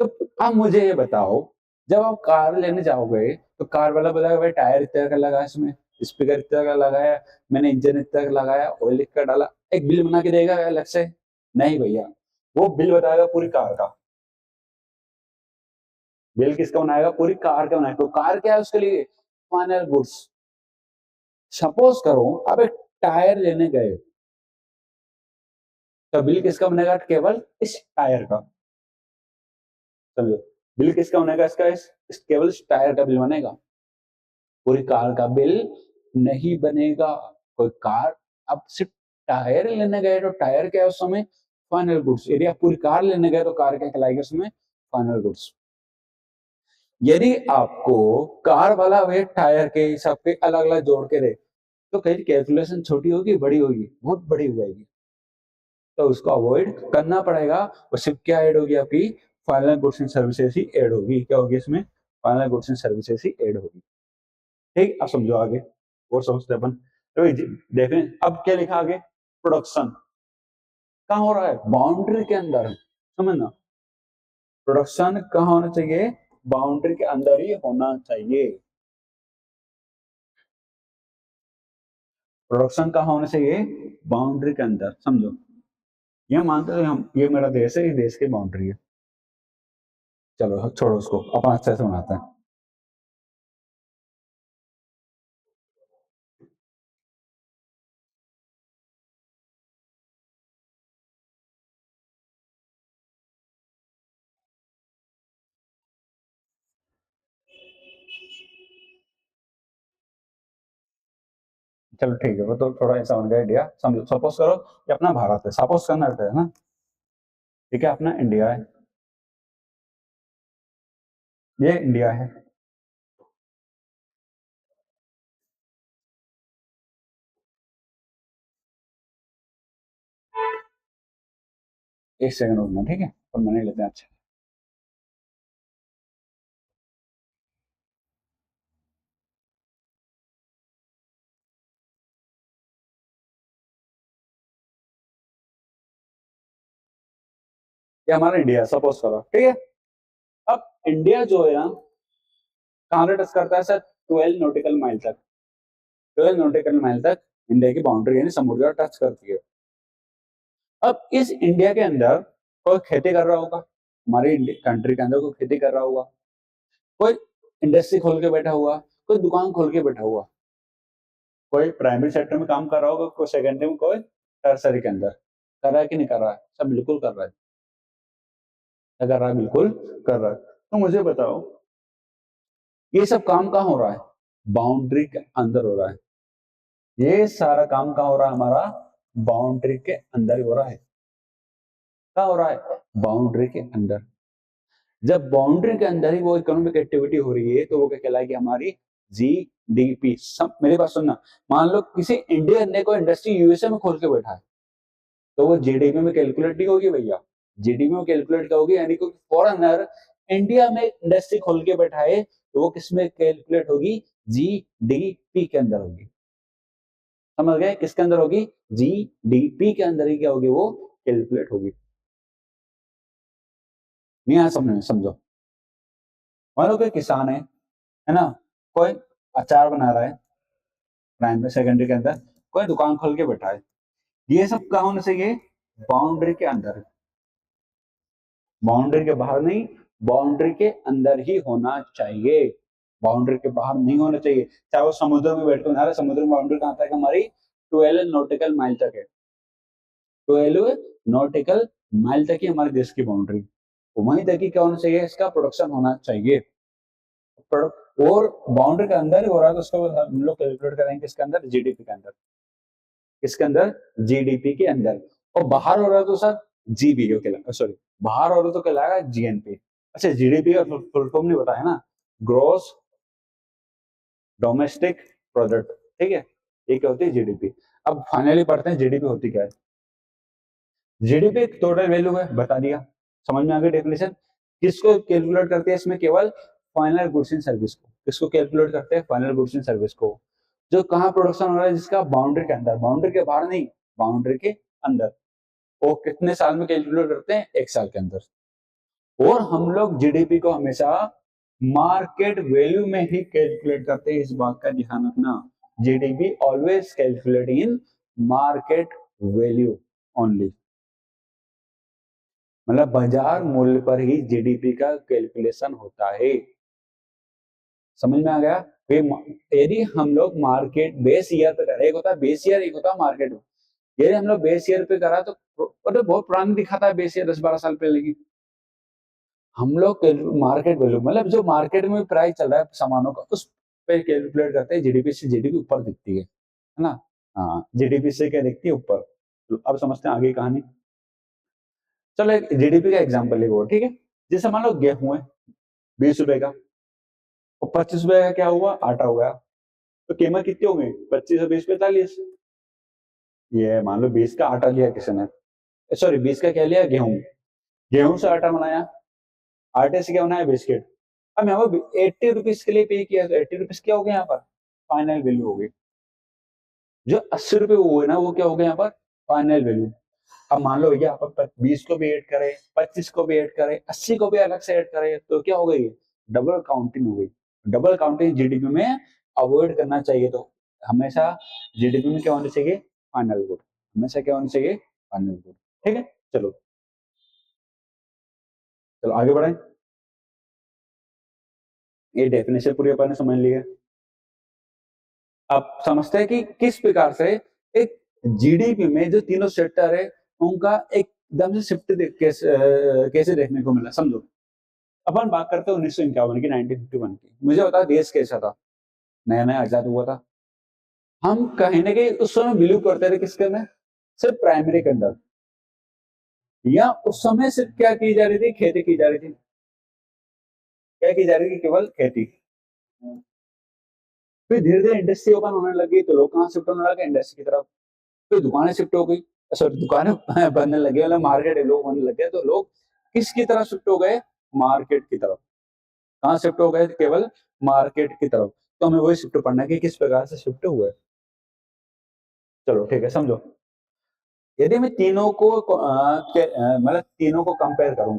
तो अब मुझे ये बताओ, जब आप कार लेने जाओगे तो कार वाला बताएगा भाई टायर इतना का लगा है इसमें, स्पीकर इतना का लगाया, मैंने इंजन इतना का लगाया, ऑयल इतना डाला, एक बिल बना के देगा अलग से? नहीं भैया, वो बिल बताएगा पूरी कार का। बिल किसका बनाएगा, पूरी कार का बनाएगा। तो कार क्या है उसके लिए, फाइनल गुड्स। सपोज करो आप एक टायर लेने गए, तो बिल किसका बनेगा, केवल इस टायर का। समझो, बिल किसका बनेगा इसका, केवल इस टायर का बिल बनेगा, पूरी कार का बिल नहीं बनेगा। कोई कार, अब सिर्फ टायर लेने गए तो टायर क्या है उस समय, फाइनल गुड्स। यदि आप पूरी कार लेने गए तो कार क्या कहलाएगी उसमें, फाइनल गुड्स। यदि आपको कार वाला वेट टायर के हिसाब के अलग अलग जोड़ के दे, तो कहीं कैलकुलेशन छोटी होगी बड़ी होगी, बहुत बड़ी हो जाएगी। तो उसको अवॉइड करना पड़ेगा। और सिर्फ क्या ऐड होगी आपकी, final goods and services he add होगी। क्या होगी इसमें, final goods and services he add होगी। ठीक, अब समझो आगे और समझते अपन। तो देखें अब क्या लिखा आगे, प्रोडक्शन कहाँ हो रहा है, बाउंड्री के अंदर। समझना, प्रोडक्शन कहाँ होना चाहिए, बाउंड्री के अंदर ही होना चाहिए। प्रोडक्शन कहाँ होना चाहिए? बाउंड्री के अंदर। समझो, ये मानते हैं हम, ये मेरा देश है, ये देश की बाउंड्री है। चलो छोड़ो उसको, अपन अच्छे से बनाते हैं। चलो ठीक है, वो तो थोड़ा ऐसा बन गया आइडिया। समझो, सपोज करो कि अपना भारत है, सपोज करना है ना, ठीक है, अपना इंडिया है, ये इंडिया है। एक सेकंड रुकना, ठीक है, और मैंने लेते हैं। अच्छा, ये हमारा इंडिया है, सपोज करो, ठीक है। अब इंडिया जो है ना, कहाँ से टच करता है सर? 12 नॉटिकल माइल तक। 12 नॉटिकल माइल तक इंडिया की बाउंड्री यानी समुद्र टच करती है। अब इस इंडिया के अंदर कोई खेती कर रहा होगा, हमारी कंट्री के अंदर कोई खेती कर रहा होगा, कोई इंडस्ट्री खोल के बैठा हुआ, कोई दुकान खोल के बैठा हुआ, कोई प्राइमरी सेक्टर में काम कर रहा होगा, कोई सेकेंडरी में, कोई टर्सरी के अंदर। कर रहा है कि नहीं कर रहा है? सब बिल्कुल कर रहा है। क्या कर रहा है? बिल्कुल कर रहा है। तो मुझे बताओ, ये सब काम कहाँ हो रहा है? बाउंड्री के अंदर हो रहा है। ये सारा काम कहाँ हो रहा है? हमारा बाउंड्री के अंदर ही हो रहा है। क्या हो रहा है? बाउंड्री के अंदर। जब बाउंड्री के अंदर ही वो इकोनॉमिक एक्टिविटी हो रही है, तो वो क्या कहलाएगी? हमारी जीडीपी। सब मेरी बात सुनना, मान लो किसी इंडियन ने कोई इंडस्ट्री यूएसए में खोल के बैठा है, तो वो जीडीपी में कैलकुलेट नहीं होगी भैया। जीडीपी में कैलकुलेट होगी, यानी कोई फॉरेनर इंडिया में इंडस्ट्री खोल के बैठा है, तो वो किस में कैलकुलेट होगी? जीडीपी के अंदर होगी। समझ गए? किसके अंदर होगी? जीडीपी के अंदर ही क्या होगी? वो कैलकुलेट होगी। नहीं आया समझ में? समझो, मान लो कोई किसान है ना, कोई अचार बना रहा है, प्राइमरी सेकेंडरी के अंदर कोई दुकान खोल के बैठा है। ये सब कहाँ होना चाहिए? बाउंड्री के अंदर। बाउंड्री के बाहर नहीं, बाउंड्री के अंदर ही होना चाहिए। बाउंड्री के बाहर नहीं होना चाहिए। चाहे वो समुद्र में बैठ कर बना रहा है, समुद्र में बाउंड्री कहाँ तक? हमारी 12 नॉटिकल माइल तक है। 12 नॉटिकल माइल तक ही हमारे देश की बाउंड्री, वहीं तक ही क्या होना चाहिए? इसका प्रोडक्शन होना चाहिए। और बाउंड्री के अंदर ही हो रहा है, तो उसको हम लोग कैलकुलेट करेंगे किसके अंदर? जीडीपी के अंदर। किसके अंदर? जीडीपी के अंदर। और बाहर हो रहा है तो सर जीबी के, सॉरी, बाहर हो रहा तो कहलाएगा जीएनपी। अच्छा, जीडीपी का फुल फॉर्म नहीं बताया ना, ग्रोस डोमेस्टिक प्रोडक्ट, ठीक है, ये क्या होती है? जीडीपी। अब फाइनली पढ़ते हैं जीडीपी होती क्या है। जीडीपी एक टोटल वैल्यू है, बता दिया, समझ में आ गई डेफिनेशन। किसको कैलकुलेट करते हैं इसमें? केवल फाइनल गुड्स एंड सर्विस को। किसको कैलकुलेट करते हैं? फाइनल गुड्स एंड सर्विस को, जो कहाँ प्रोडक्शन हो रहा है? जिसका बाउंड्री के अंदर, बाउंड्री के बाहर नहीं, बाउंड्री के अंदर। वो कितने साल में कैलकुलेट करते हैं? 1 साल के अंदर। और हम लोग जीडीपी को हमेशा मार्केट वैल्यू में ही कैलकुलेट करते हैं, इस बात का ध्यान रखना। GDP always calculate in market value only, मतलब बाजार मूल्य पर ही जीडीपी का कैलकुलेशन होता है। समझ में आ गया? यदि हम लोग मार्केट बेस ईयर पे करें, एक होता है बेस ईयर, एक होता है मार्केट। यदि हम लोग बेस ईयर पे करा तो बहुत पुरानी दिखाता है बेस ईयर, 10-12 साल पहले की। हम लोग मार्केट वैल्यू, मतलब जो मार्केट में प्राइस चल रहा है सामानों का, उस पे कैलकुलेट करते हैं। जीडीपी से जीडीपी ऊपर दिखती है ना? हाँ, जीडीपी से क्या दिखती है? ऊपर। तो अब समझते हैं आगे कहानी। चलो एक जीडीपी का एग्जाम्पल है वो, ठीक है। जैसे मान लो गेहूं है 20 रुपए का, और 25 रुपए का क्या हुआ? आटा हो गया। तो कीमत कितनी हो गई? 25 और 20, 45। ये मान लो 20 का आटा लिया किसी ने, सॉरी 20 का क्या लिया? गेहूं। गेहूं से आटा बनाया, आटे से क्या बनाया? बिस्किट। अब यहाँ पर 80 रुपीज के लिए पे किया, तो 80 रुपीज क्या हो गया? यहाँ पर फाइनल वैल्यू हो गई। जो 80 रुपए हुए ना, वो क्या हो गया यहाँ पर? Final value. अब मान लो भैया आप 20 को भी ऐड करें, 25 को भी ऐड करें, 80 को भी अलग से ऐड करें, तो क्या हो गई? डबल काउंटिंग हो गई। डबल काउंटिंग जीडीपी में अवॉइड करना चाहिए। तो हमेशा जीडीपी में क्या होना चाहिए, फाइनल गुड, हमेशा क्या होना चाहिए, फाइनल गुड। ठीक है, चलो चलो आगे बढ़े। ये डेफिनेशन पूरी अपन ने समझ लिया। अब समझते हैं कि किस प्रकार से एक जीडीपी में जो तीनों सेक्टर है उनका एकदम से शिफ्ट कैसे देखने को मिला, समझो। अपन बात करते हैं 1951 की, 1951 की। मुझे बता देश कैसा था, नया नया आजाद हुआ था। हम कहीं ना कहीं उस समय बिलीव करते थे किसके में, सिर्फ प्राइमरी के अंदर, या उस समय सिर्फ क्या की जा रही थी, खेती की जा रही थी। क्या की जा रही थी, केवल खेती। फिर धीरे धीरे इंडस्ट्री ओपन होने लगी तो लोग कहाँ शिफ्ट होने लगे, इंडस्ट्री की तरफ। फिर दुकानें शिफ्ट हो गई, सॉरी दुकानें बनने लगी, मतलब मार्केट लोग होने लगे, तो लोग किसकी तरफ शिफ्ट हो गए, मार्केट की तरफ। कहाँ शिफ्ट हो गए, केवल मार्केट की तरफ। तो हमें वही शिफ्ट पढ़ना है कि किस प्रकार से शिफ्ट हुए। चलो ठीक है, समझो। यदि मैं तीनों को मतलब तीनों को कंपेयर करूं,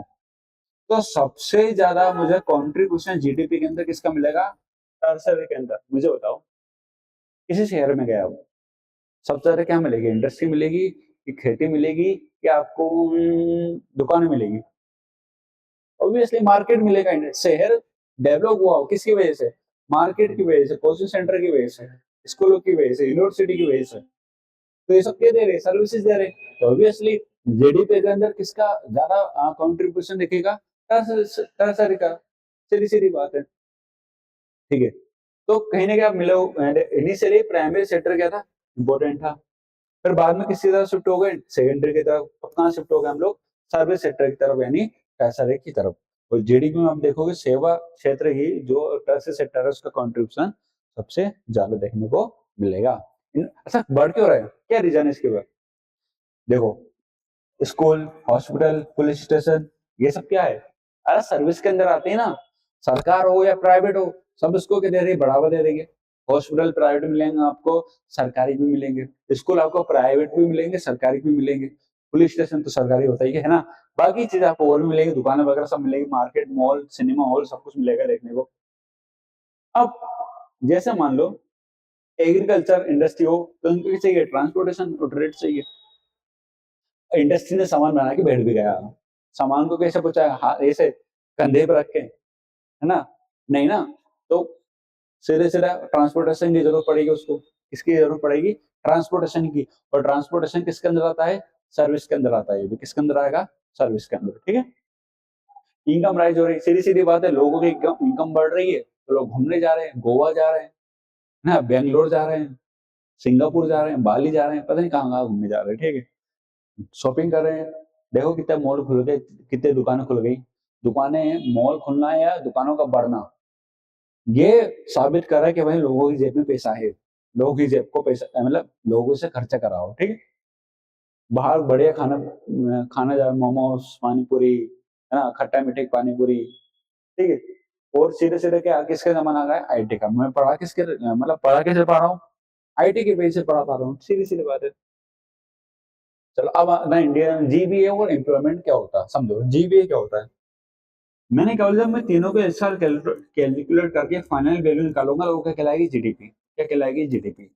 तो सबसे ज्यादा मुझे कंट्रीब्यूशन जीडीपी के अंदर किसका मिलेगा, टर्सरी के अंदर। मुझे बताओ, किसी शहर में गया हो, सबसे ज्यादा क्या मिलेगी, इंडस्ट्री मिलेगी कि खेती मिलेगी कि आपको दुकानें मिलेगी। ऑब्वियसली मार्केट मिलेगा। शहर डेवलप हुआ हो किसकी वजह से, मार्केट की वजह से, कोचिंग सेंटर की वजह से, स्कूलों की वजह से, यूनिवर्सिटी की वजह से। तो ये सब क्या दे रहे, सर्विसेज दे रहे। तो ऑब्वियसली जीडीपी के अंदर किसका ज्यादा कंट्रीब्यूशन दिखेगा, टर्सरी का। सीधी सीधी बात है, ठीक है। तो कहीं ना कहीं आप मिले, इनिशियली प्राइमरी सेक्टर क्या था, इंपॉर्टेंट था। फिर बाद में किसी तरफ शिफ्ट हो गए, सेकेंडरी की तरफ। अब कहाँ शिफ्ट हो गए हम लोग, सर्विस सेक्टर की तरफ, यानी टर्सरी की तरफ। और जीडीपी में आप देखोगे सेवा क्षेत्र ही जो टर्सरी सेक्टर है उसका कंट्रीब्यूशन सबसे ज्यादा देखने को मिलेगा। अच्छा, बढ़ क्यों रहा है, क्या रीजन है इसके बाद, देखो। स्कूल, हॉस्पिटल, पुलिस स्टेशन, ये सब क्या है, अरे सर्विस के अंदर आते हैं ना। सरकार हो या प्राइवेट हो, सब इसको क्या दे रही है, बढ़ावा दे रही है। हॉस्पिटल प्राइवेट मिलेंगे आपको, सरकारी भी मिलेंगे। स्कूल आपको प्राइवेट भी मिलेंगे, सरकारी भी मिलेंगे। पुलिस स्टेशन तो सरकारी होता ही है ना। बाकी चीज आपको और भी मिलेगी, दुकानें वगैरह सब मिलेगी, मार्केट, मॉल, सिनेमा हॉल, सब कुछ मिलेगा देखने को। अब जैसे मान लो एग्रीकल्चर इंडस्ट्री हो, तो उनको क्या चाहिए, ट्रांसपोर्टेशन और ट्रेड चाहिए। इंडस्ट्री ने सामान बना के बैठ भी गया, सामान को कैसे पहुंचाएगा, हाथ ऐसे कंधे पर रख के, है ना, नहीं ना। तो सीधे सीधा ट्रांसपोर्टेशन की जरूरत पड़ेगी उसको। किसकी जरूरत पड़ेगी, ट्रांसपोर्टेशन की। और ट्रांसपोर्टेशन किसके अंदर आता है, सर्विस के अंदर आता है। ये भी किसके अंदर आएगा, सर्विस के अंदर, ठीक है। इनकम राइज हो रही है, सीधी सीधी बात है, लोगों की इनकम बढ़ रही है, तो लोग घूमने जा रहे हैं, गोवा जा रहे हैं ना, बेंगलोर जा रहे हैं, सिंगापुर जा रहे हैं, बाली जा रहे हैं, पता नहीं कहाँ कहाँ घूमने जा रहे हैं, ठीक है। शॉपिंग कर रहे हैं। देखो कितने मॉल खुल गए, कितने दुकानें खुल गई। दुकानें, मॉल खुलना या दुकानों का बढ़ना, ये साबित कर रहा है कि भाई लोगों की जेब में पैसा है। लोगों की जेब को पैसा, मतलब लोगों से खर्चा कराओ, ठीक है। बाहर बढ़िया खाना खाना जाओ, मोमोज, पानी पूरी, है ना, खट्टा मीठे की पानी पूरी, ठीक है। और सीधे सीधे क्या किसका जमाना आ गया, आईटी का। मैं पढ़ा किसके, मतलब पढ़ा कैसे पढ़ा रहा हूँ, आईटी के बेस से पढ़ा पा रहा हूँ, सीधी सीधी बात है। चलो अब ना, इंडिया जीबीए और एम्प्लॉयमेंट क्या होता है, समझो जीबीए क्या होता है। मैंने कहा जब मैं तीनों को एक साथ कैलकुलेट करके फाइनल वैल्यू निकालूंगा, वो क्या कहलाएगी, जीडीपी। क्या कहलाएगी, जीडीपी।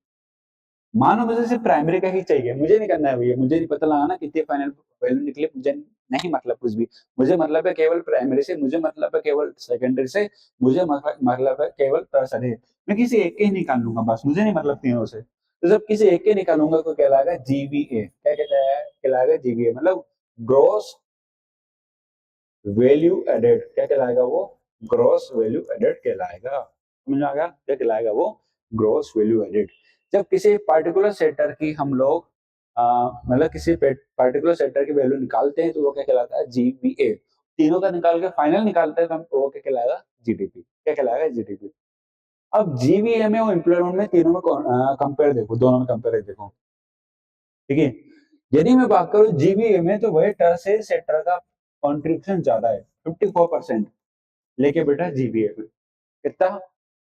मानो मुझे सिर्फ प्राइमरी का ही चाहिए, मुझे नहीं करना है भैया, मुझे नहीं पता लगाना कितनी फाइनल वैल्यू निकले, मुझे नहीं मतलब कुछ भी। मुझे मतलब है केवल प्राइमरी से, मुझे मतलब है केवल सेकेंडरी से, मुझे मतलब है केवल टर्सरी। मैं किसी एक के ही निकाल लूंगा बस, मुझे नहीं मतलब तीनों से। तो जब किसी एक के निकालूंगा तो कहलाएगा जीवीए। क्या कहता है, कहलाएगा जीवीए, मतलब ग्रोस वैल्यू एडेड। क्या कहलाएगा वो, ग्रॉस वैल्यू एडेड कहलाएगा। समझ में आ गया, क्या कहलाएगा वो, ग्रॉस वैल्यू एडेड। जब किसी पर्टिकुलर सेक्टर की हम लोग मतलब किसी पर्टिकुलर सेक्टर की वैल्यू निकालते हैं तो वो क्या कहलाता है, जीबीए। तीनों का निकाल के फाइनल निकालते हैं तो वो क्या कहलाएगा, जीडीपी। क्या कहलाएगा, जीडीपी। अब जीबीए में और एम्प्लॉयमेंट में, तीनों में कंपेयर देखो, दोनों में कंपेयर देखो, ठीक है। यदि मैं बात करूं जीबीए में, तो वही टर्सरी सेक्टर का कंट्रीब्यूशन ज्यादा है, 54%। लेके बेटा जीबीए में कितना,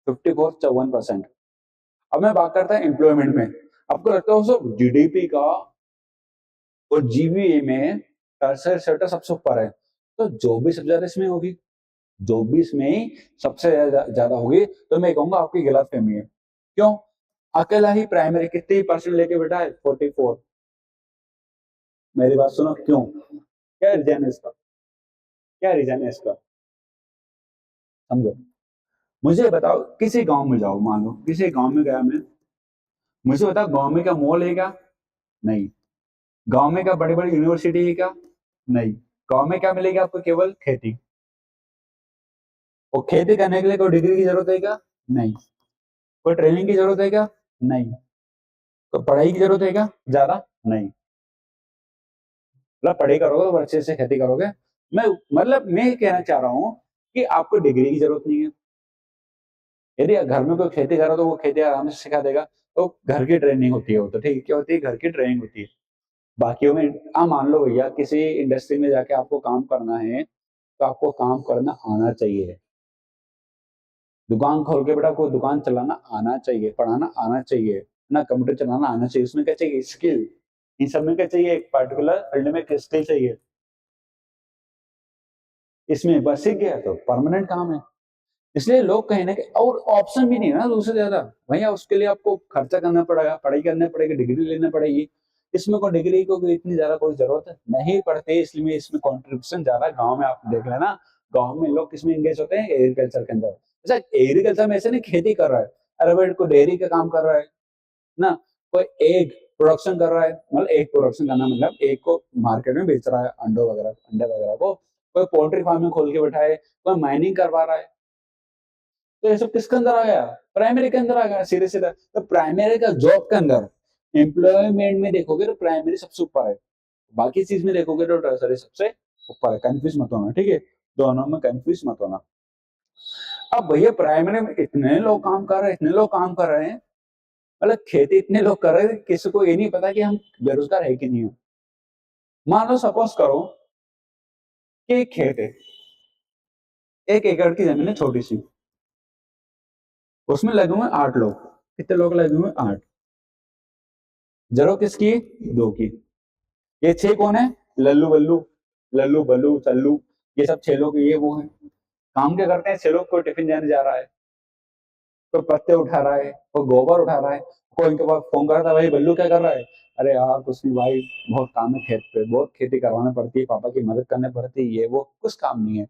54-54%। अब मैं बात करता है एम्प्लॉयमेंट में। आपको लगता है सब जीडीपी का और जीबीए में टर्सरी सेक्टर सबसे ऊपर है, तो जो भी सबसे ज्यादा इसमें होगी, जो भी इसमें सबसे ज्यादा होगी, तो मैं कहूंगा आपकी गलत फहमी है। क्यों, अकेला ही प्राइमरी कितनी परसेंट लेके बैठा है? 44। मेरी बात सुनो, क्यों? क्या रीजन है इसका? क्या रीजन है इसका? समझो, मुझे बताओ, किसी गांव में जाओ, मान लो किसी गांव में गया मैं, मुझे बताओ गांव में क्या मॉल है क्या? नहीं। गांव में क्या बड़ी बड़ी यूनिवर्सिटी है क्या? नहीं। गांव में क्या मिलेगी आपको? केवल खेती। और खेती करने के लिए कोई डिग्री की जरूरत है क्या? नहीं। कोई ट्रेनिंग की जरूरत है क्या? नहीं। कोई पढ़ाई की जरूरत है क्या ज्यादा? नहीं। मतलब पढ़ाई करोगे तो अच्छे से खेती करोगे। मैं मतलब मैं कहना चाह रहा हूँ कि आपको डिग्री की जरूरत नहीं है। यदि घर में कोई खेती कर रहा हो तो वो खेती आराम से सिखा देगा। तो घर की ट्रेनिंग होती है, वो तो ठीक है, क्या होती है? घर की ट्रेनिंग होती है। बाकियों में आप मान लो भैया, किसी इंडस्ट्री में जाके आपको काम करना है तो आपको काम करना आना चाहिए। दुकान खोल के बेटा आपको दुकान चलाना आना चाहिए, पढ़ाना आना चाहिए ना, कंप्यूटर चलाना आना चाहिए। उसमें क्या चाहिए? स्किल। इन सब में क्या चाहिए? एक पर्टिकुलर फील्ड में स्किल चाहिए। इसमें बस सीख गया तो परमानेंट काम है। इसलिए लोग कहीं ना कहीं, और ऑप्शन भी नहीं है ना दूसरे ज्यादा। भैया उसके लिए आपको खर्चा करना पड़ेगा, पढ़ाई करना पड़ेगी, डिग्री लेना पड़ेगी। इसमें कोई डिग्री को कोई इतनी ज्यादा कोई जरूरत नहीं पड़ती। इसलिए इसमें कंट्रीब्यूशन ज्यादा गांव में आप देख लेना। गांव में लोग किसमें एंगेज होते हैं? एग्रीकल्चर के अंदर। अच्छा, एग्रीकल्चर में ऐसे नहीं खेती कर रहा है, अरे भाई को डेयरी का काम कर रहा है ना, कोई एग प्रोडक्शन कर रहा है, मतलब एग प्रोडक्शन करना मतलब एग को मार्केट में बेच रहा है, अंडों वगैरह, अंडे वगैरह को। कोई पोल्ट्री फार्मिंग खोल के बैठा है, कोई माइनिंग करवा रहा है। तो ये सब किसके अंदर आ गया? प्राइमरी के अंदर आ गया सीधे सीधा। तो प्राइमरी का जॉब के अंदर एम्प्लॉयमेंट में देखोगे तो प्राइमरी सबसे ऊपर है, बाकी चीज में देखोगे तो टर्सरी सबसे ऊपर है। कंफ्यूज मत होना, ठीक है? दोनों में कंफ्यूज मत होना। अब भैया प्राइमरी में इतने लोग काम कर रहे हैं, इतने लोग काम कर रहे हैं, मतलब खेती इतने लोग कर रहे हैं, किसी को ये नहीं पता कि हम बेरोजगार है कि नहीं हो। मान लो सपोज करो कि एक खेत है, 1 एकड़ की जमीन है छोटी सी, उसमें लगे हुए 8 लोग। कितने लोग लगे हुए? 8। जरूरत किसकी है? 2 की। ये 6 कौन है? लल्लू बल्लू, लल्लू बल्लू चल्लू, ये सब 6 लोग ये वो है। काम क्या करते हैं 6 लोग? कोई टिफिन देने जा रहा है, कोई पत्ते उठा रहा है, कोई गोबर उठा रहा है, कोई इनके पास फोन करता है, भाई बल्लू क्या कर रहा है? अरे यार कुछ नहीं भाई, बहुत काम है खेत पे, बहुत खेती करवाना पड़ती है, पापा की मदद करनी पड़ती है, ये वो कुछ काम नहीं है।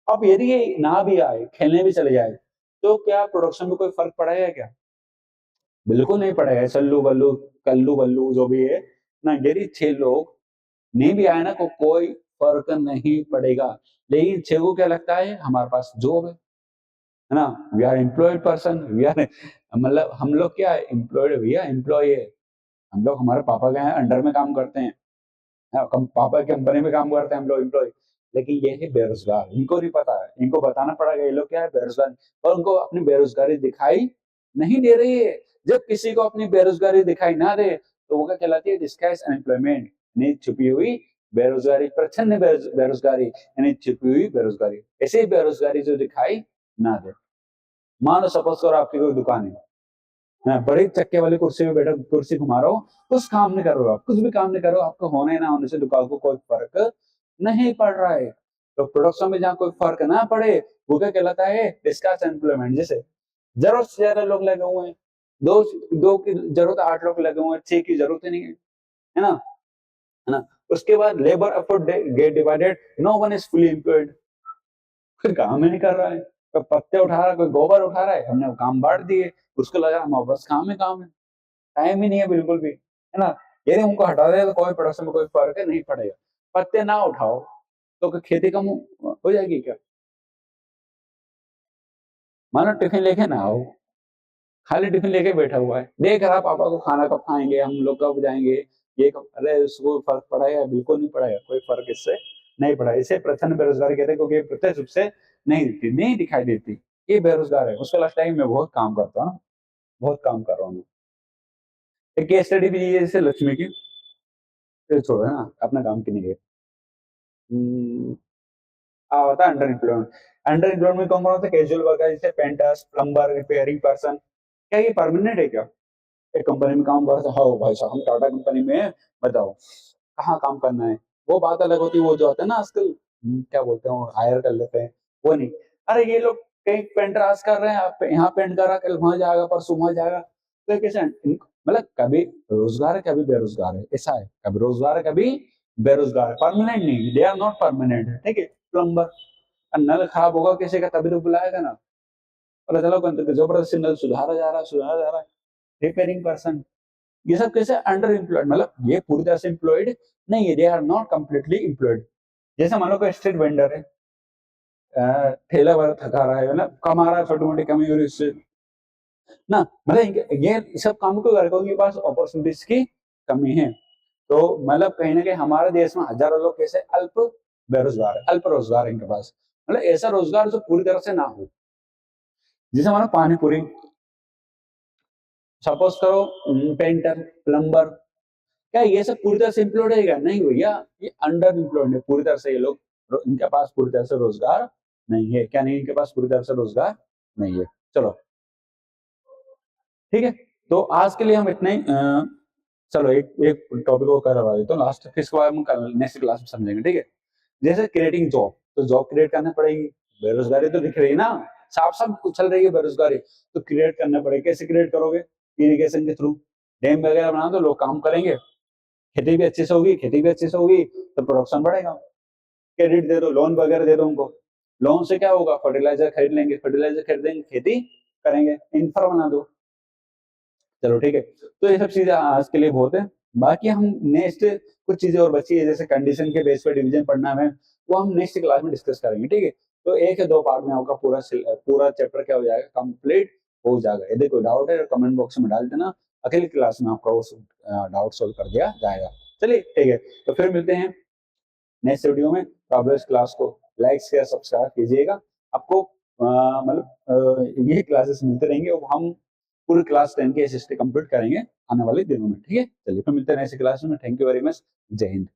अब यदि ये ना भी आए, खेलने भी चले जाए, तो क्या प्रोडक्शन में कोई फर्क पड़ेगा क्या? बिल्कुल नहीं पड़ेगा। सल्लू बल्लू, कल्लू बल्लू जो भी है ना, यदि 6 लोग नहीं भी आए ना, कोई फर्क नहीं पड़ेगा। लेकिन 6 को क्या लगता है? हमारे पास जॉब है ना, we are employed person, we are, मतलब हम लोग क्या है? एम्प्लॉयड भैया, एम्प्लॉय है। हम लोग हमारे पापा के अंडर में काम करते हैं, पापा की कंपनी में काम करते हैं हम लोग, एम्प्लॉय। लेकिन ये है बेरोजगार, इनको नहीं पता है, इनको बताना पड़ेगा ये लोग क्या है? बेरोजगार। और उनको अपनी बेरोजगारी दिखाई नहीं दे रही है। जब किसी को अपनी बेरोजगारी दिखाई ना दे तो वो क्या कहलाती है? डिस्गाइज अनएम्प्लॉयमेंट, यानी छुपी हुई बेरोजगारी, प्रच्छन्न बेरोजगारी, यानी छुपी हुई बेरोजगारी। ऐसे बेरोजगारी जो दिखाई ना दे। मान लो सपोज करो आपकी कोई दुकान है, हाँ, बड़ी चक्के वाली कुर्सी में बैठो, कुर्सी घुमा रहे हो, कुछ काम नहीं कर रहे हो, आप कुछ भी काम नहीं कर रहे हो, आपको होने ना होने से दुकान को कोई फर्क नहीं पड़ रहा है। तो प्रोडक्शन में जहाँ कोई फर्क ना पड़े, वो क्या कहलाता है? Discuss employment. जैसे जरूरत से ज्यादा लोग लगे हुए हैं, दो दो की जरूरत 8 लोग लगे हुए हैं, 6 की जरूरत ही नहीं है ना, है ना? उसके बाद labour effort get divided, no one is fully employed. कोई काम ही नहीं कर रहा है, कोई पत्ते उठा रहा है, कोई गोबर उठा रहा है, हमने वो काम बांट दिए, उसको लगा हमारे पास काम है। टाइम ही नहीं है बिल्कुल भी, है ना? यदि उनको हटा दे तो कोई प्रोडक्शन में कोई फर्क है नहीं पड़ेगा। पत्ते ना उठाओ तो खेती कम हो जाएगी क्या? मानो टिफिन लेके ना आओ, खाली टिफिन लेके बैठा हुआ है, देख रहा पापा को खाना कब खाएंगे, हम लोग कब जाएंगे, ये कब, अरे उसको फर्क पड़ेगा? बिल्कुल नहीं पड़ेगा, कोई फर्क इससे नहीं पड़ा। इसे प्रचंड बेरोजगारी कहते हैं, क्योंकि प्रत्यक्ष रूप से नहीं दिखाई देती। ये बेरोजगार है, उसके लास्ट टाइम में बहुत काम करता हूँ, बहुत काम कर रहा हूँ। एक केस स्टडी भी है जैसे लक्ष्मी की, छोड़ो है ना, अपना काम की नहीं है। होता है अंडर एम्प्लॉयमेंट। अंडर एम्प्लॉयमेंट में कौन कौन होता है? कैजुअल वर्कर, जैसे पेंटर्स, प्लम्बर, रिपेयरिंग पर्सन। क्या ये परमानेंट है क्या? एक कंपनी में काम करते हैं, हाँ भाई साहब हम टाटा कंपनी में हैं, बताओ कहाँ काम करना है? वो बात अलग होती है, वो जो होता है ना आजकल, क्या बोलते हैं, हायर कर लेते हैं, वो नहीं। अरे ये लोग कहीं पेंटर आज कर रहे हैं, आप यहाँ पेंट कर रहा, कल वहां जाएगा, परसों वहां जाएगा। तो कैसे मतलब कभी रोजगार है कभी बेरोजगार है, ऐसा है, कभी रोजगार है कभी बेरोजगार है, परमानेंट नहीं, दे आर नॉट परमानेंट है, ठीक है। प्लम्बर, नल खराब होगा किसी का तभी तो बुलाएगा ना, पता चलो जबरदस्ती नल सुधारा जा रहा है, रिपेयरिंग पर्सन, ये सब कैसे अंडर एम्प्लॉयड, मतलब ये पूरी तरह से एम्प्लॉयड नहीं है, they are not completely employed. जैसे मान लो कोई स्ट्रीट वेंडर है, ठेला वाला थका रहा है ना, कमा रहा है छोटी मोटी कमी हो रही उससे ना, मतलब ये सब काम क्यों करेगा, उनके पास अपॉर्चुनिटीज की कमी है। तो मतलब कहीं ना कहीं हमारे देश में हजारों लोग कैसे अल्प बेरोजगार है, अल्प रोजगार है इनके पास, मतलब ऐसा रोजगार जो पूरी तरह से ना हो। जैसे मानो पानी पूरी, सपोज करो पेंटर, प्लम्बर, क्या ये सब पूरी तरह से एम्प्लॉयड है क्या? नहीं भैया, ये अंडर एम्प्लॉयड है पूरी तरह से, ये लोग इनके पास पूरी तरह से रोजगार नहीं है, क्या नहीं, इनके पास पूरी तरह से रोजगार नहीं है। चलो ठीक है, तो आज के लिए हम इतने ही, चलो एक एक टॉपिक को करवा देता हूँ लास्ट, फिर इसके बाद हम कल नेक्स्ट क्लास में समझेंगे, ठीक है। जैसे क्रिएटिंग जॉब, तो जॉब क्रिएट करना पड़ेगी, बेरोजगारी तो दिख रही है ना, साफ साफ उछल रही है बेरोजगारी, तो क्रिएट करना पड़ेगा। कैसे क्रिएट करोगे? इरिगेशन के थ्रू, डैम वगैरह बना दो, लोग काम करेंगे, खेती भी अच्छे से होगी, खेती भी अच्छे से होगी तो प्रोडक्शन बढ़ेगा। क्रेडिट दे दो, लोन वगैरह दे दो उनको, लोन से क्या होगा, फर्टिलाइजर खरीद लेंगे, फर्टिलाइजर खरीदेंगे, खेती करेंगे, इंफ्रा बना दो। चलो ठीक है, तो ये सब चीजें आज के लिए बहुत है, बाकी हम नेक्स्ट कुछ चीजें और बची है, जैसे कंडीशन के बेस पर डिवीजन पढ़ना है, वो हम नेक्स्ट क्लास में डिस्कस करेंगे, ठीक है। तो एक या दो पार्ट में आपका पूरा चैप्टर क्या हो जाएगा, कंप्लीट हो जाएगा। यदि कोई डाउट है कमेंट बॉक्स में डाल देना, अगली क्लास में आपका वो डाउट सोल्व कर दिया जाएगा। चलिए ठीक है, तो फिर मिलते हैं नेक्स्ट वीडियो में। तो आप इस क्लास को लाइक शेयर सब्सक्राइब कीजिएगा, आपको मतलब यही क्लासेस मिलते रहेंगे और हम पूरी क्लास 10 की एसएसटी कंप्लीट करेंगे आने वाले दिनों में, ठीक है। चलिए फिर मिलते हैं नेक्स्ट क्लास में, थैंक यू वेरी मच, जय हिंद।